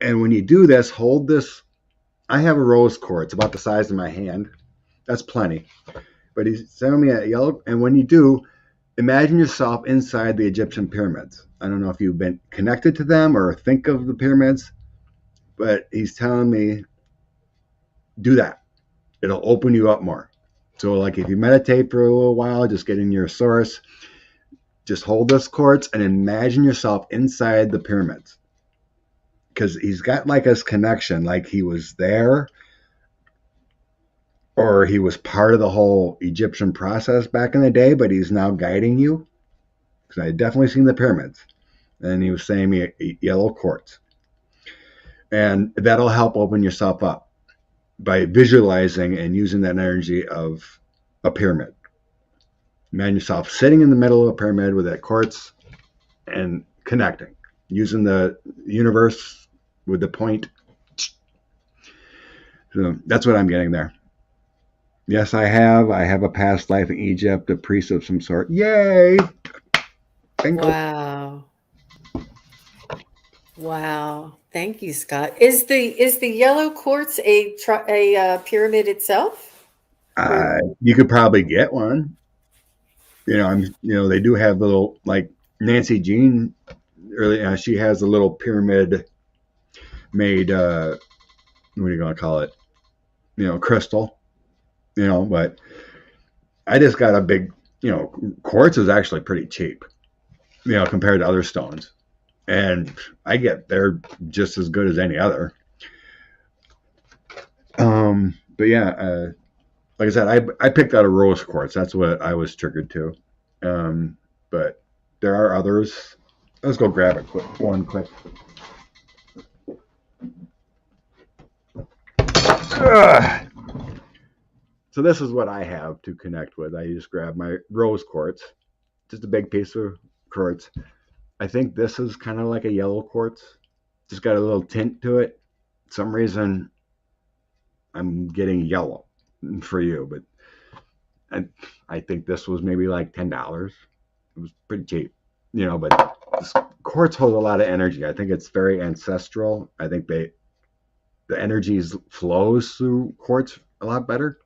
And when you do this, hold this. I have a rose quartz about the size of my hand. That's plenty. But he's sending me a yellow, and when you do, imagine yourself inside the Egyptian pyramids. I don't know if you've been connected to them or think of the pyramids, but he's telling me, do that. It'll open you up more. So like if you meditate for a little while, just get in your source, just hold this quartz and imagine yourself inside the pyramids. Because he's got like this connection, like he was there or he was part of the whole Egyptian process back in the day, but he's now guiding you. Because I had definitely seen the pyramids. And he was saying me yellow quartz. And that'll help open yourself up by visualizing and using that energy of a pyramid. Imagine yourself sitting in the middle of a pyramid with that quartz and connecting, using the universe with the point. So that's what I'm getting there. Yes, I have a past life in Egypt, a priest of some sort. Yay! Bingo. Wow. Thank you, Scott. Is the yellow quartz a pyramid itself? You could probably get one. They do have little, like Nancy Jean. She has a little pyramid made. What are you gonna call it? Crystal. But I just got a big. Quartz is actually pretty cheap. Compared to other stones. And they're just as good as any other. But yeah, like I said, I picked out a rose quartz. That's what I was triggered to. But there are others. Let's go grab it quick. So this is what I have to connect with. I just grabbed my rose quartz, just a big piece of quartz. I think this is kind of like a yellow quartz. Just got a little tint to it. For some reason, I'm getting yellow for you, but I think this was maybe like $10. It was pretty cheap, but this quartz holds a lot of energy. I think it's very ancestral. I think the energy flows through quartz a lot better.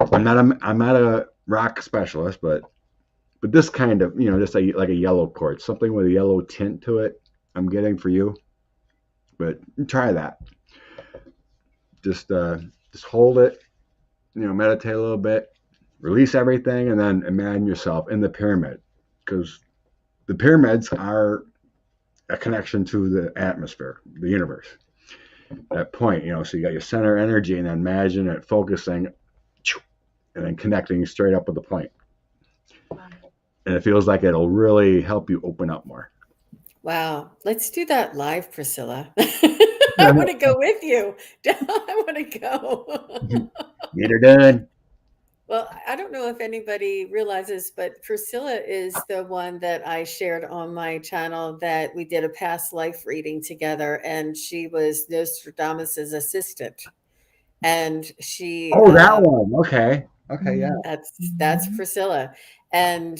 I'm not a rock specialist, but this kind of, just like a yellow quartz, something with a yellow tint to it, I'm getting for you. But try that. Just hold it, meditate a little bit, release everything, and then imagine yourself in the pyramid. Because the pyramids are a connection to the atmosphere, the universe. That point, so you got your center energy, and then imagine it focusing, and then connecting straight up with the point. And it feels like it'll really help you open up more. Wow. Let's do that live, Priscilla. I want to go with you. I want to go. Get her done. Well, I don't know if anybody realizes, but Priscilla is the one that I shared on my channel that we did a past life reading together, and she was Nostradamus's assistant. And she Oh, that one. Okay. Okay, yeah. that's Priscilla. And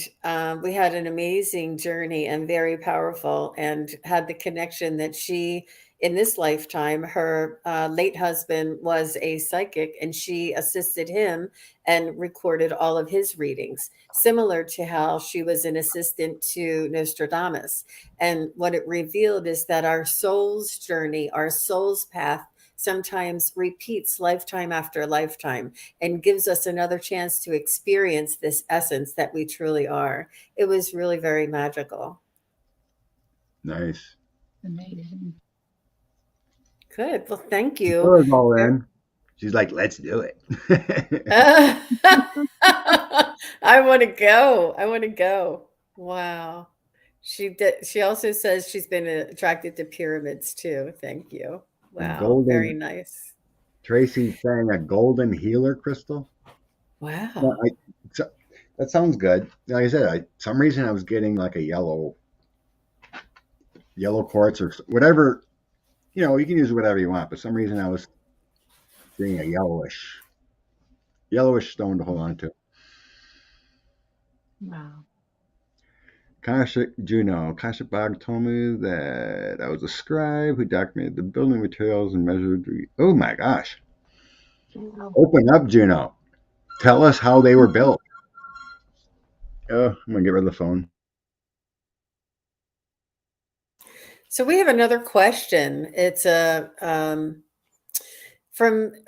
we had an amazing journey and very powerful, and had the connection that she, in this lifetime, her late husband was a psychic, and she assisted him and recorded all of his readings, similar to how she was an assistant to Nostradamus. And what it revealed is that our soul's journey, our soul's path, sometimes repeats lifetime after lifetime and gives us another chance to experience this essence that we truly are. It was really very magical. Nice. Amazing. Good. Well, thank you. Priscilla's all in. She's like, let's do it. I want to go. I want to go. Wow. She did. She also says she's been attracted to pyramids too. Thank you. Wow. Very Golden. nice. Tracy's saying a golden healer crystal. Yeah, Wow. that sounds good. Like I said, some reason I was getting like a yellow quartz or whatever. You can use whatever you want, but some reason I was seeing a yellowish stone to hold on to. Wow. Kasha Bog told me that I was a scribe who documented the building materials and measured. Oh my gosh! Wow. Open up, Juno. Tell us how they were built. Oh, I'm gonna get rid of the phone. So we have another question. It's a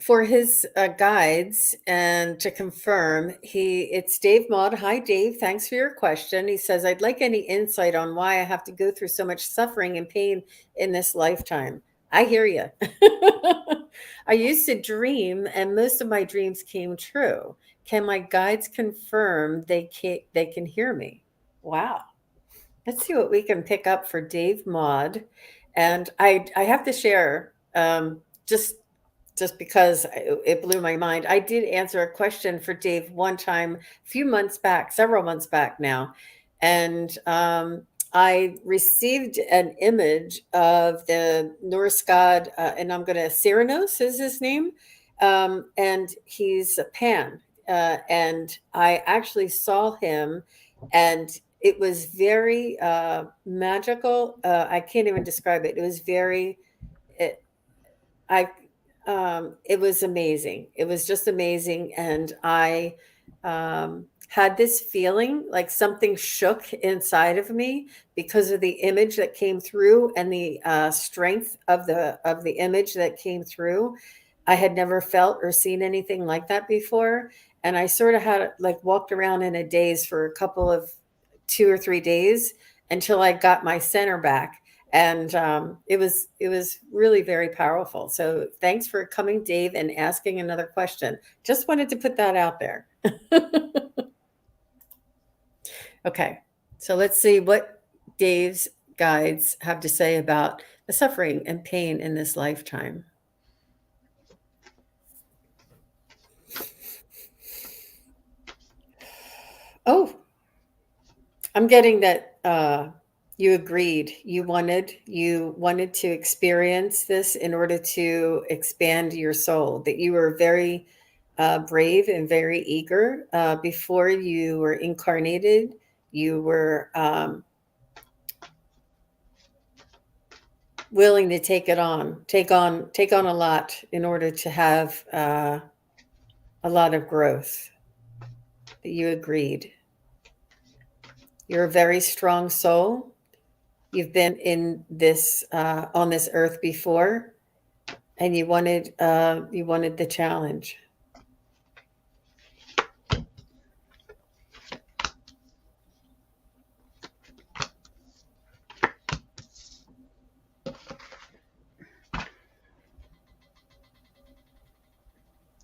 for his guides, and to confirm, it's Dave Maud. Hi, Dave. Thanks for your question. He says, "I'd like any insight on why I have to go through so much suffering and pain in this lifetime." I hear you. I used to dream, and most of my dreams came true. Can my guides confirm they can hear me? Wow. Let's see what we can pick up for Dave Maud. And I have to share, just because it blew my mind. I did answer a question for Dave one time, a few months back, several months back now, and I received an image of the Norse god, and I'm going to Cyrano is his name, and he's a Pan, and I actually saw him, and it was very magical. I can't even describe it. It was very. It, I it was amazing. It was just amazing, and I had this feeling like something shook inside of me because of the image that came through, and the strength of the image that came through. I had never felt or seen anything like that before, and I sort of had like walked around in a daze for a couple of 2 or 3 days until I got my center back, and it was really very powerful. So thanks for coming, Dave, and asking another question. Just wanted to put that out there. Okay, so let's see what Dave's guides have to say about the suffering and pain in this lifetime. Oh, I'm getting that you agreed. You wanted to experience this in order to expand your soul. That you were very brave and very eager before you were incarnated. You were willing to take on a lot in order to have a lot of growth. That you agreed. You're a very strong soul. You've been in this on this earth before, and you wanted the challenge.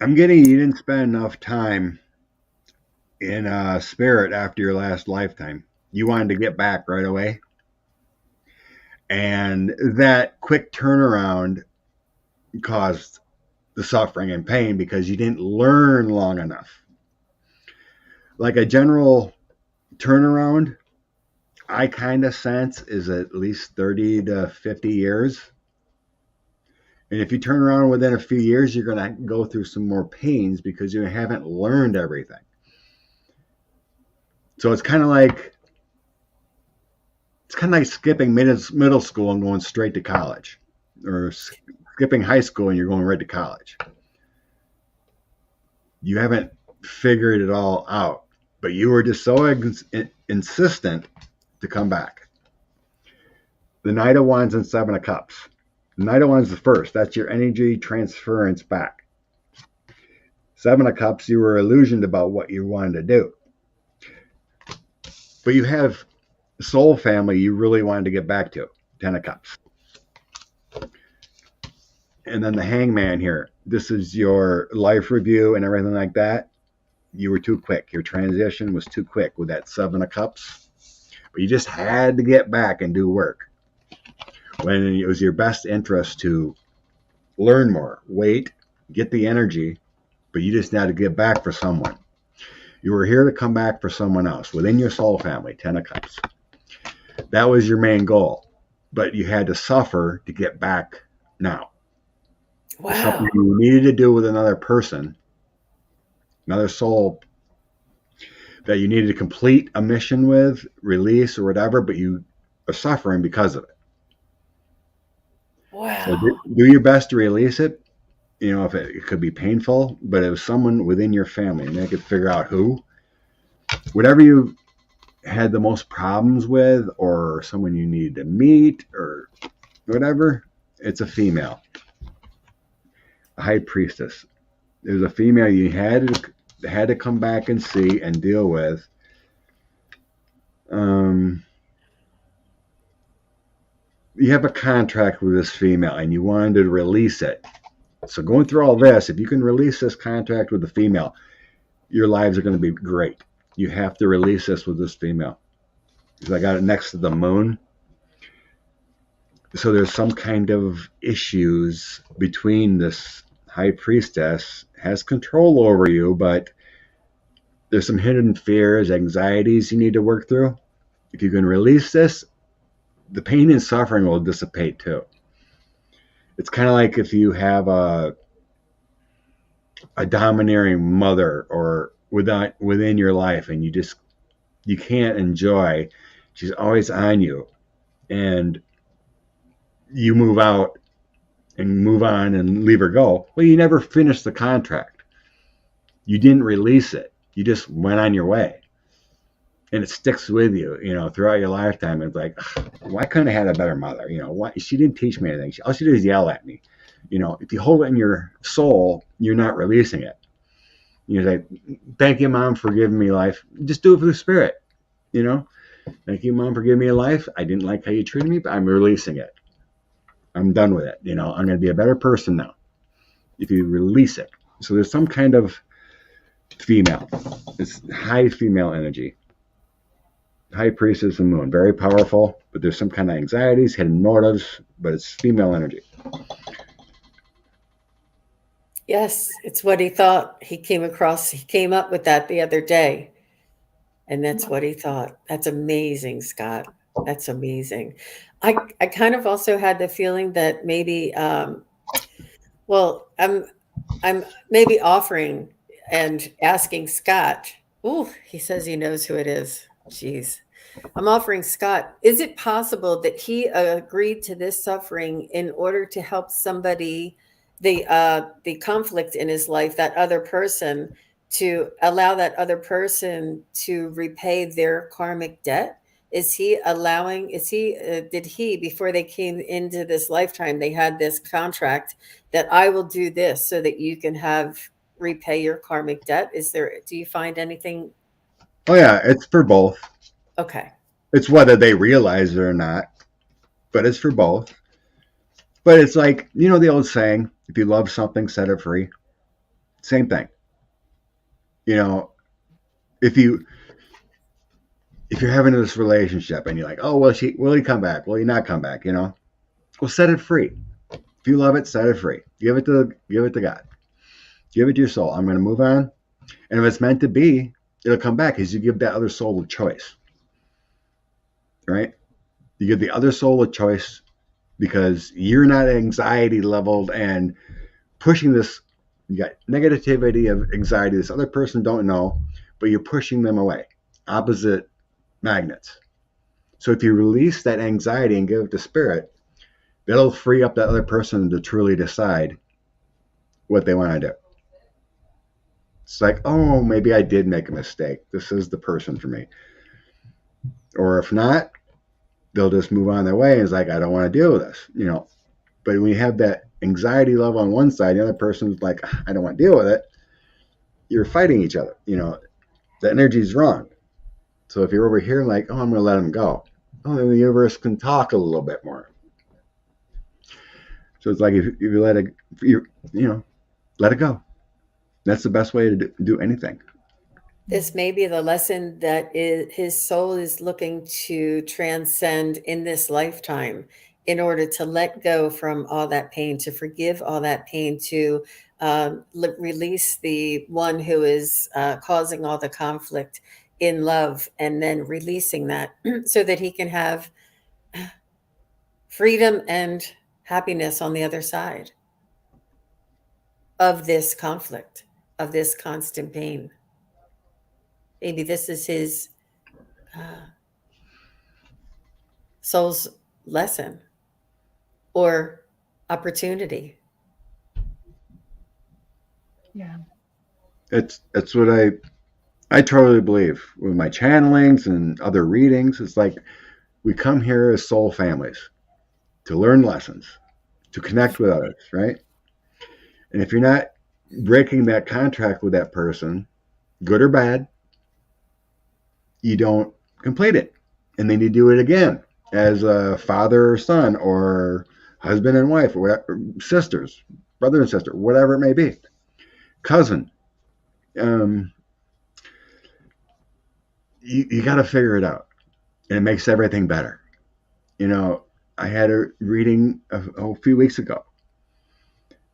I'm getting you didn't spend enough time in spirit after your last lifetime. You wanted to get back right away. And that quick turnaround caused the suffering and pain because you didn't learn long enough. Like a general turnaround, I kind of sense is at least 30 to 50 years. And if you turn around within a few years, you're going to go through some more pains because you haven't learned everything. So it's kind of like skipping middle school and going straight to college, or skipping high school and you're going right to college. You haven't figured it all out, but you were just so insistent to come back. The Knight of Wands and Seven of Cups. The Knight of Wands is the first. That's your energy transference back. Seven of Cups, you were illusioned about what you wanted to do. But you have soul family you really wanted to get back to. Ten of Cups. And then the Hangman here. This is your life review and everything like that. You were too quick. Your transition was too quick with that Seven of Cups. But you just had to get back and do work. When it was your best interest to learn more, wait, get the energy, but you just had to get back for someone. You were here to come back for someone else within your soul family, Ten of Cups. That was your main goal, but you had to suffer to get back now. Wow. Something you needed to do with another person, another soul that you needed to complete a mission with, release or whatever, but you are suffering because of it. Wow. So do your best to release it. You know, if it could be painful, but it was someone within your family, and they could figure out who. Whatever you had the most problems with, or someone you needed to meet, or whatever, it's a female. A high priestess. It was a female you had to come back and see and deal with. You have a contract with this female and you wanted to release it. So going through all this, if you can release this contract with the female, your lives are going to be great. You have to release this with this female. Because I got it next to the moon. So there's some kind of issues between this high priestess, has control over you, but there's some hidden fears, anxieties you need to work through. If you can release this, the pain and suffering will dissipate too. It's kind of like if you have a domineering mother or within your life, and you can't enjoy. She's always on you, and you move out and move on and leave her go. Well, you never finished the contract. You didn't release it. You just went on your way. And it sticks with you, throughout your lifetime. It's like, why couldn't I have had a better mother? Why she didn't teach me anything. All she did is yell at me. If you hold it in your soul, you're not releasing it. You're like, thank you, Mom, for giving me life. Just do it for the spirit. Thank you, Mom, for giving me a life. I didn't like how you treated me, but I'm releasing it. I'm done with it. I'm going to be a better person now. If you release it. So there's some kind of female. It's high female energy. High priestess and moon, very powerful, but there's some kind of anxieties, hidden motives, but it's female energy. Yes, it's what he thought. He came up with that the other day. And that's what he thought. That's amazing, Scott. That's amazing. I kind of also had the feeling that maybe, I'm maybe offering and asking Scott. Ooh, he says he knows who it is. Jeez. I'm offering Scott, is it possible that he agreed to this suffering in order to help somebody, the conflict in his life, that other person, to allow that other person to repay their karmic debt? Did he, before they came into this lifetime, they had this contract that I will do this so that you can repay your karmic debt? Do you find anything? Oh yeah, it's for both. Okay. It's whether they realize it or not, but it's for both. But it's like, the old saying, if you love something, set it free. Same thing. If if you're having this relationship and you're like, oh, will he come back? Will he not come back? Well, set it free. If you love it, set it free. Give it to God. Give it to your soul. I'm going to move on. And if it's meant to be, it'll come back because you give that other soul a choice. Right? You give the other soul a choice because you're not anxiety leveled and pushing this. You got negativity of anxiety. This other person don't know, but you're pushing them away. Opposite magnets. So if you release that anxiety and give it to spirit, that'll free up that other person to truly decide what they want to do. It's like, oh, maybe I did make a mistake. This is the person for me. Or if not, they'll just move on their way. And it's like, I don't want to deal with this, But when you have that anxiety level on one side, the other person's like, I don't want to deal with it. You're fighting each other. The energy's wrong. So if you're over here like, oh, I'm going to let them go. Oh, then the universe can talk a little bit more. So it's like if you let it, let it go. That's the best way to do anything. This may be the lesson that his soul is looking to transcend in this lifetime in order to let go from all that pain, to forgive all that pain, to release the one who is causing all the conflict in love, and then releasing that so that he can have freedom and happiness on the other side of this conflict, of this constant pain. Maybe this is his soul's lesson or opportunity. Yeah. It's what I totally believe with my channelings and other readings. It's like we come here as soul families to learn lessons, to connect with others, right? And if you're not breaking that contract with that person, good or bad, you don't complete it. And then you do it again as a father or son or husband and wife or whatever, sisters, brother and sister, whatever it may be, cousin. You got to figure it out. And it makes everything better. I had a reading a few weeks ago.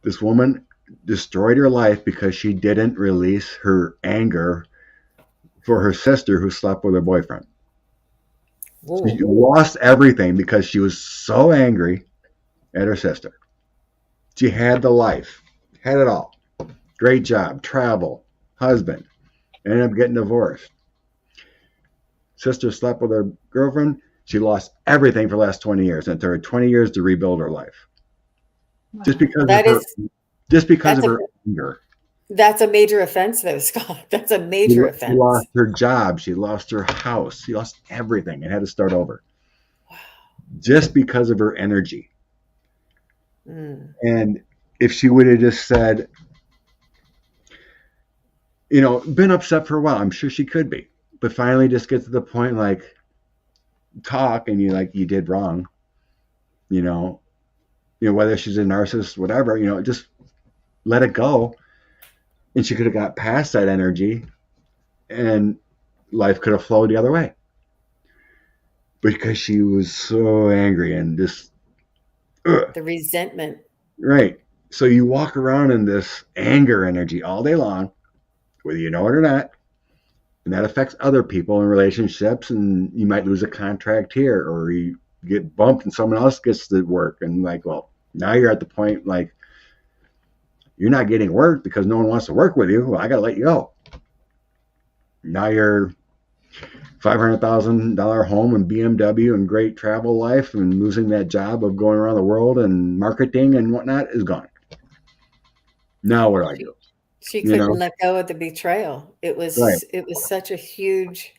This woman destroyed her life because she didn't release her anger for her sister who slept with her boyfriend. Ooh. She lost everything because she was so angry at her sister. She had the life, had it all. Great job, travel, husband. Ended up getting divorced. Sister slept with her girlfriend. She lost everything for the last 20 years. And it took her 20 years to rebuild her life. Wow. Just because of her anger. That's a major offense, though, Scott. That's a major offense. She lost her job. She lost her house. She lost everything and had to start over. Wow. Just because of her energy. Mm. And if she would have just said, been upset for a while, I'm sure she could be. But finally just get to the point, like, talk, and you did wrong. Whether she's a narcissist, whatever, just let it go. And she could have got past that energy and life could have flowed the other way. Because she was so angry and just... The resentment. Right. So you walk around in this anger energy all day long, whether you know it or not. And that affects other people in relationships. And you might lose a contract here, or you get bumped and someone else gets the work. And well, now you're at the point, like, you're not getting work because no one wants to work with you. Well, I got to let you go. Now your $500,000 home and BMW and great travel life and losing that job of going around the world and marketing and whatnot is gone. Now what do I do? She couldn't let go of the betrayal. It was such a huge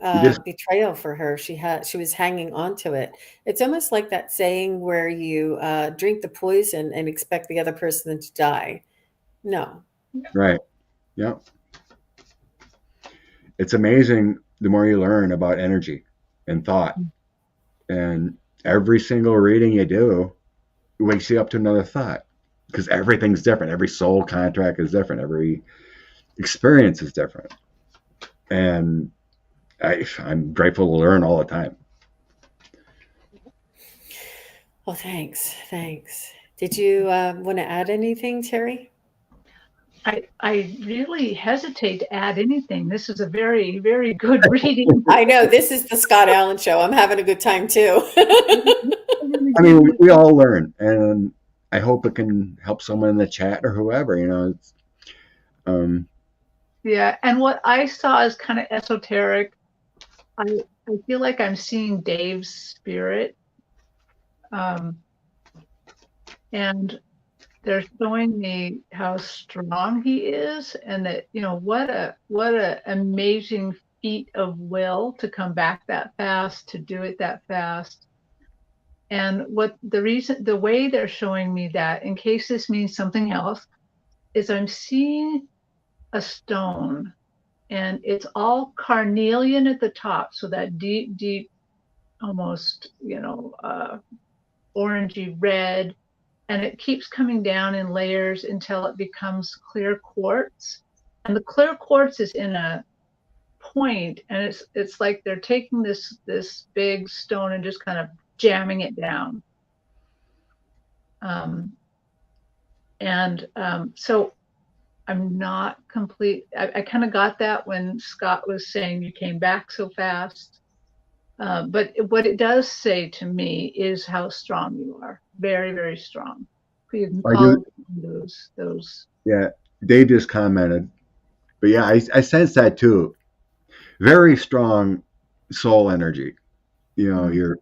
betrayal for her. She was hanging on to it. It's almost like that saying where you drink the poison and expect the other person to die. No. Right. Yep. It's amazing the more you learn about energy and thought. And every single reading you do wakes you up to another thought. Because everything's different. Every soul contract is different. Every experience is different. And I'm grateful to learn all the time. Well, thanks. Thanks. Did you want to add anything, Terry? I really hesitate to add anything. This is a very, very good reading. I know this is the Scott Allen show. I'm having a good time too. Really I good mean, reading. we all learn, and I hope it can help someone in the chat or whoever. It's, Yeah, and what I saw is kind of esoteric. I feel like I'm seeing Dave's spirit, and they're showing me how strong he is, and that what a amazing feat of will to come back that fast, to do it that fast. And what the way they're showing me that, in case this means something else, is I'm seeing a stone, and it's all carnelian at the top, so that deep, deep, almost orangey red, and it keeps coming down in layers until it becomes clear quartz. And the clear quartz is in a point, and it's like they're taking this big stone and just kind of jamming it down. So I'm not complete. I kind of got that when Scott was saying you came back so fast. But what it does say to me is how strong you are. Very, very strong. I All do. those. Yeah, Dave just commented, but yeah, I sense that too. Very strong soul energy. Mm-hmm.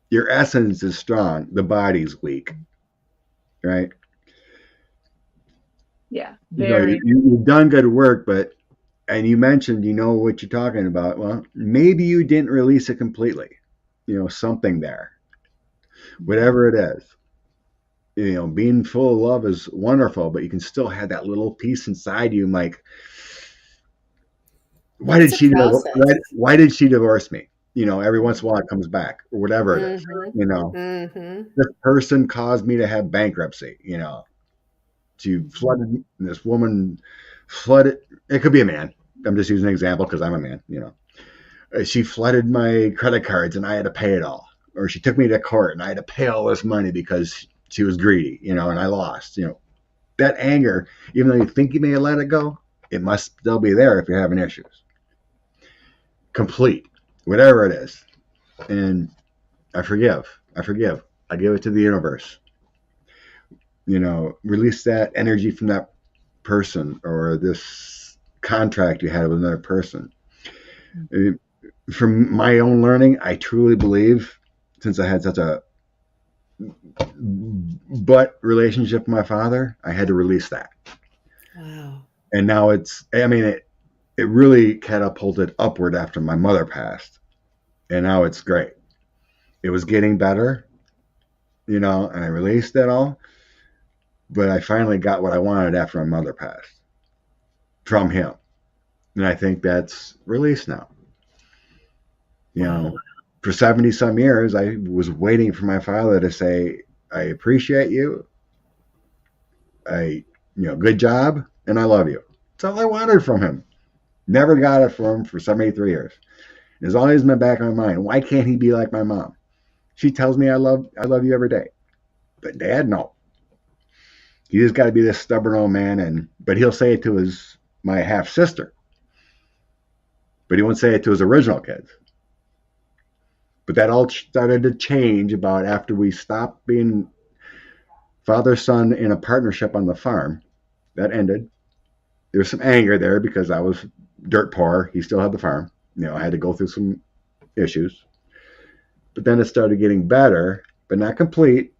Your essence is strong. The body's weak, right? Yeah, very. You've done good work, and you mentioned what you're talking about. Well, maybe you didn't release it completely. Something there, whatever it is. Being full of love is wonderful, but you can still have that little piece inside you, like, why It's did a she process. why did she divorce me? Every once in a while it comes back, or whatever it is. This person caused me to have bankruptcy. She flooded this woman flooded. It could be a man. I'm just using an example because I'm a man. She flooded my credit cards and I had to pay it all. Or she took me to court and I had to pay all this money because she was greedy, and I lost. That anger, even though you think you may have let it go, it must still be there if you're having issues. Complete, whatever it is. And I forgive. I give it to the universe. Release that energy from that person or this contract you had with another person. From my own learning, I truly believe, since I had such a butt relationship with my father, I had to release that. Wow. And now it really catapulted upward after my mother passed. And now it's great. It was getting better, and I released it all. But I finally got what I wanted after my mother passed from him. And I think that's released now. Wow. For 70 some years, I was waiting for my father to say, I appreciate you. Good job. And I love you. That's all I wanted from him. Never got it from him for 73 years. It's always in the back of my mind. Why can't he be like my mom? She tells me I love you every day. But Dad, no. He just got to be this stubborn old man, but he'll say it to my half sister. But he won't say it to his original kids. But that all started to change about after we stopped being father-son in a partnership on the farm. That ended. There was some anger there because I was dirt poor. He still had the farm. I had to go through some issues. But then it started getting better, but not complete.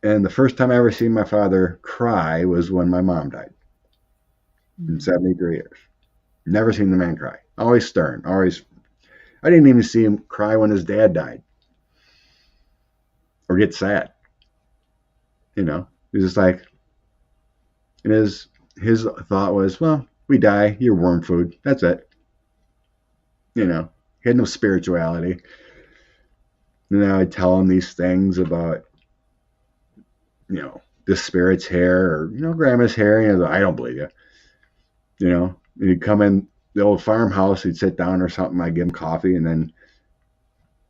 And the first time I ever seen my father cry was when my mom died in 73 years. Never seen the man cry. Always stern. Always. I didn't even see him cry when his dad died or get sad. He was just like, and his thought was, well, we die, you're worm food. That's it. He had no spirituality. And I'd tell him these things about, the spirit's hair or, grandma's hair. I don't believe you. And he'd come in the old farmhouse. He'd sit down or something. I'd give him coffee, and then,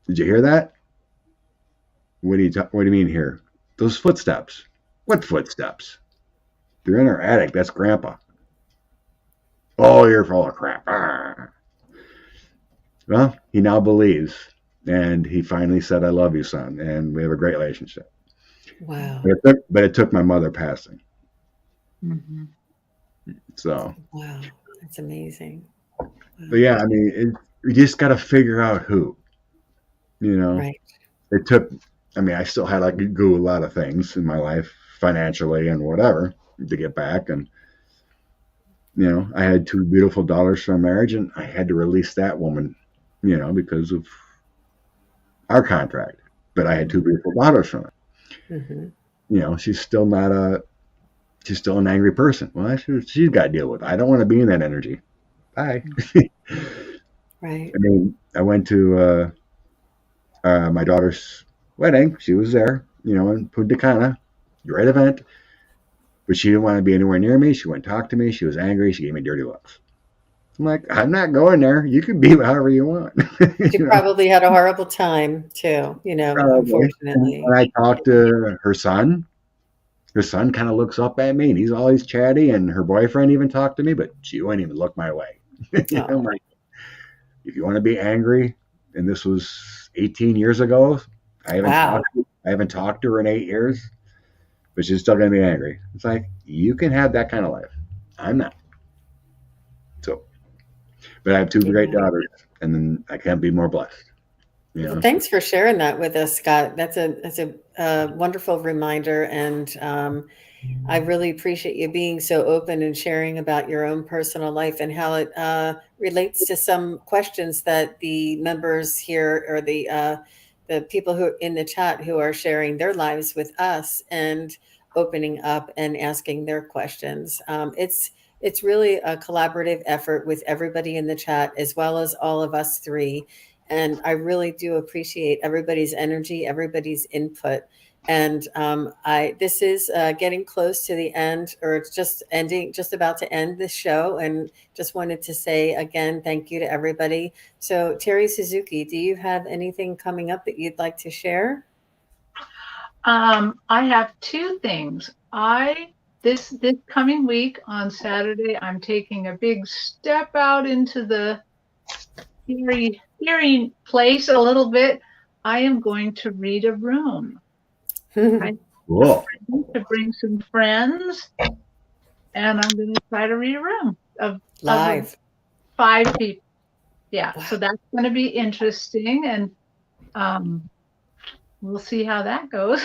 did you hear that? What do you mean here? Those footsteps. What footsteps? They're in our attic. That's Grandpa. Oh, you're full of crap. Arr. Well, he now believes, and he finally said, "I love you, son," and we have a great relationship. Wow. But it took my mother passing. Mm-hmm. So, Wow. That's amazing. Wow. but yeah, I mean, you just got to figure out who. You know, Right. it took. I mean, I still had to do a lot of things in my life, financially and whatever, to get back. And I had two beautiful daughters from marriage, and I had to release that woman, because of our contract. But I had two beautiful daughters from it. Mm-hmm. She's still she's still an angry person. Well, she's got to deal with it. I don't want to be in that energy. Bye. Right. I mean, I went to my daughter's wedding. She was there, in Punta Cana. Great event. But she didn't want to be anywhere near me. She wouldn't talk to me. She was angry. She gave me dirty looks. I'm like, I'm not going there. You can be however you want. She probably had a horrible time too, unfortunately. When I talked to her son kind of looks up at me, and he's always chatty. And her boyfriend even talked to me, but she wouldn't even look my way. I'm like, if you want to be angry, and this was 18 years ago, I haven't talked to her in 8 years, but she's still going to be angry. It's like, you can have that kind of life. I'm not. So, but I have two great daughters, and then I can't be more blessed. Well, thanks for sharing that with us, Scott. That's a wonderful reminder, and I really appreciate you being so open and sharing about your own personal life and how it relates to some questions that the members here, or the people who are in the chat who are sharing their lives with us and opening up and asking their questions. It's really a collaborative effort with everybody in the chat, as well as all of us three. And I really do appreciate everybody's energy, everybody's input. And this is getting close to the end, or it's just about to end the show. And just wanted to say again, thank you to everybody. So, Terri Suzuki, do you have anything coming up that you'd like to share? I have two things. This coming week on Saturday, I'm taking a big step out into the hearing place a little bit. I am going to read a room. Cool. To bring some friends, and I'm going to try to read a room of live 5 people. Yeah, wow. So that's going to be interesting, and we'll see how that goes.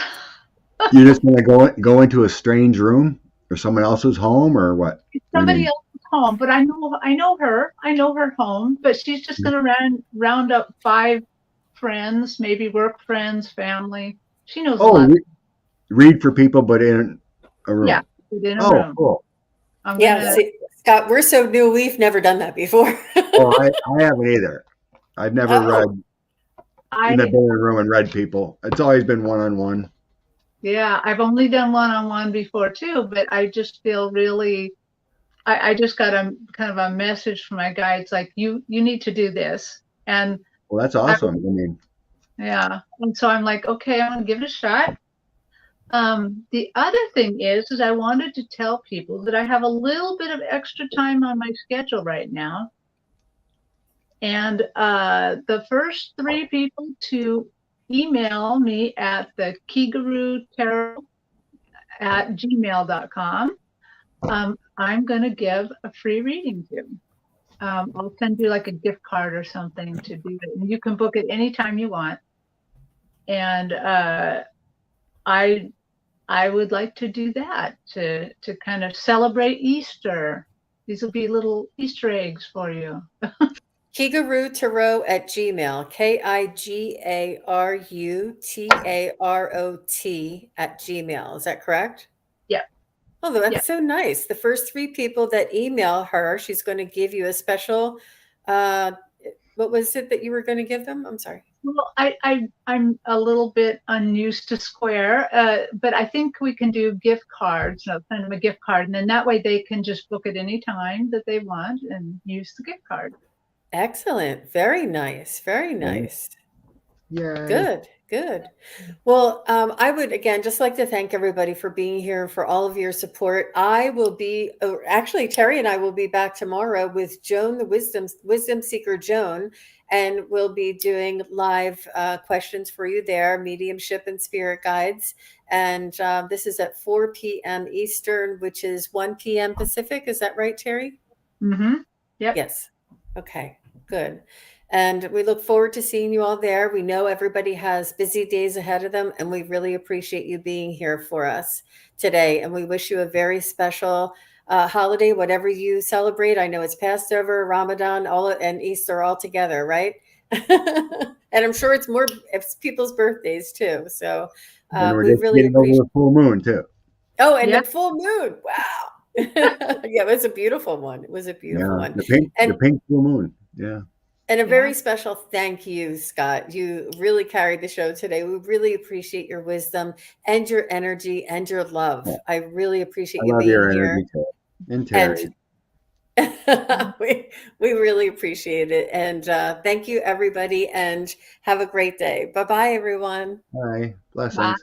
You're just going to go into a strange room or someone else's home, or what? Somebody else's home, but I know her home, but she's just going to round up 5 friends, maybe work friends, family. She knows a lot. Read for people, but in a room. Yeah, in a room. Cool. See, Scott, we're so new. We've never done that before. I haven't either. I've never read. I've been in a room and read people. It's always been one-on-one. Yeah, I've only done one-on-one before too, but I just feel really. I just got a kind of a message from my guides, like you need to do this, and well, that's awesome. Yeah, and so I'm like, okay, I'm gonna give it a shot. The other thing is I wanted to tell people that I have a little bit of extra time on my schedule right now. And the first 3 people to email me at the Kigaru at gmail.com, I'm going to give a free reading to. I'll send you like a gift card or something to do it. And you can book it anytime you want. And I would like to do that to kind of celebrate Easter. These will be little Easter eggs for you. Kigaru Tarot at Gmail, KIGARUTAROT at Gmail. Is that correct? Yeah. Oh, that's so nice. The first 3 people that email her, she's going to give you a special What was it that you were going to give them? I'm sorry. Well, I'm a little bit unused to Square, but I think we can do gift cards, send them a gift card, and then that way they can just book at any time that they want and use the gift card. Excellent. Very nice. Very Yeah. nice. Yay. Good, good. Well, I would again just like to thank everybody for being here, for all of your support. I will be, actually, Terri and I will be back tomorrow with Joan, the wisdom seeker Joan, and we'll be doing live questions for you there, mediumship and spirit guides. And this is at 4 p.m. Eastern, which is 1 p.m. Pacific. Is that right, Terri? Mm-hmm. Yep. Yes. Okay, good. And we look forward to seeing you all there. We know everybody has busy days ahead of them, and we really appreciate you being here for us today. And we wish you a very special holiday, whatever you celebrate. I know it's Passover, Ramadan, and Easter all together, right? And I'm sure it's people's birthdays too. So And we're we just really getting over appreciate. the full moon too. Oh, and Yeah. the full moon! Wow. Yeah, it was a beautiful one. It was a beautiful Yeah, one. the pink full moon. Yeah. And a Yeah. very special thank you, Scott. You really carried the show today. We really appreciate your wisdom and your energy and your love. Yeah. I really appreciate I you love being your here. energy too. And Terry. And we really appreciate it. And thank you, everybody, and have a great day. Bye-bye, everyone. Bye. Blessings. Bye.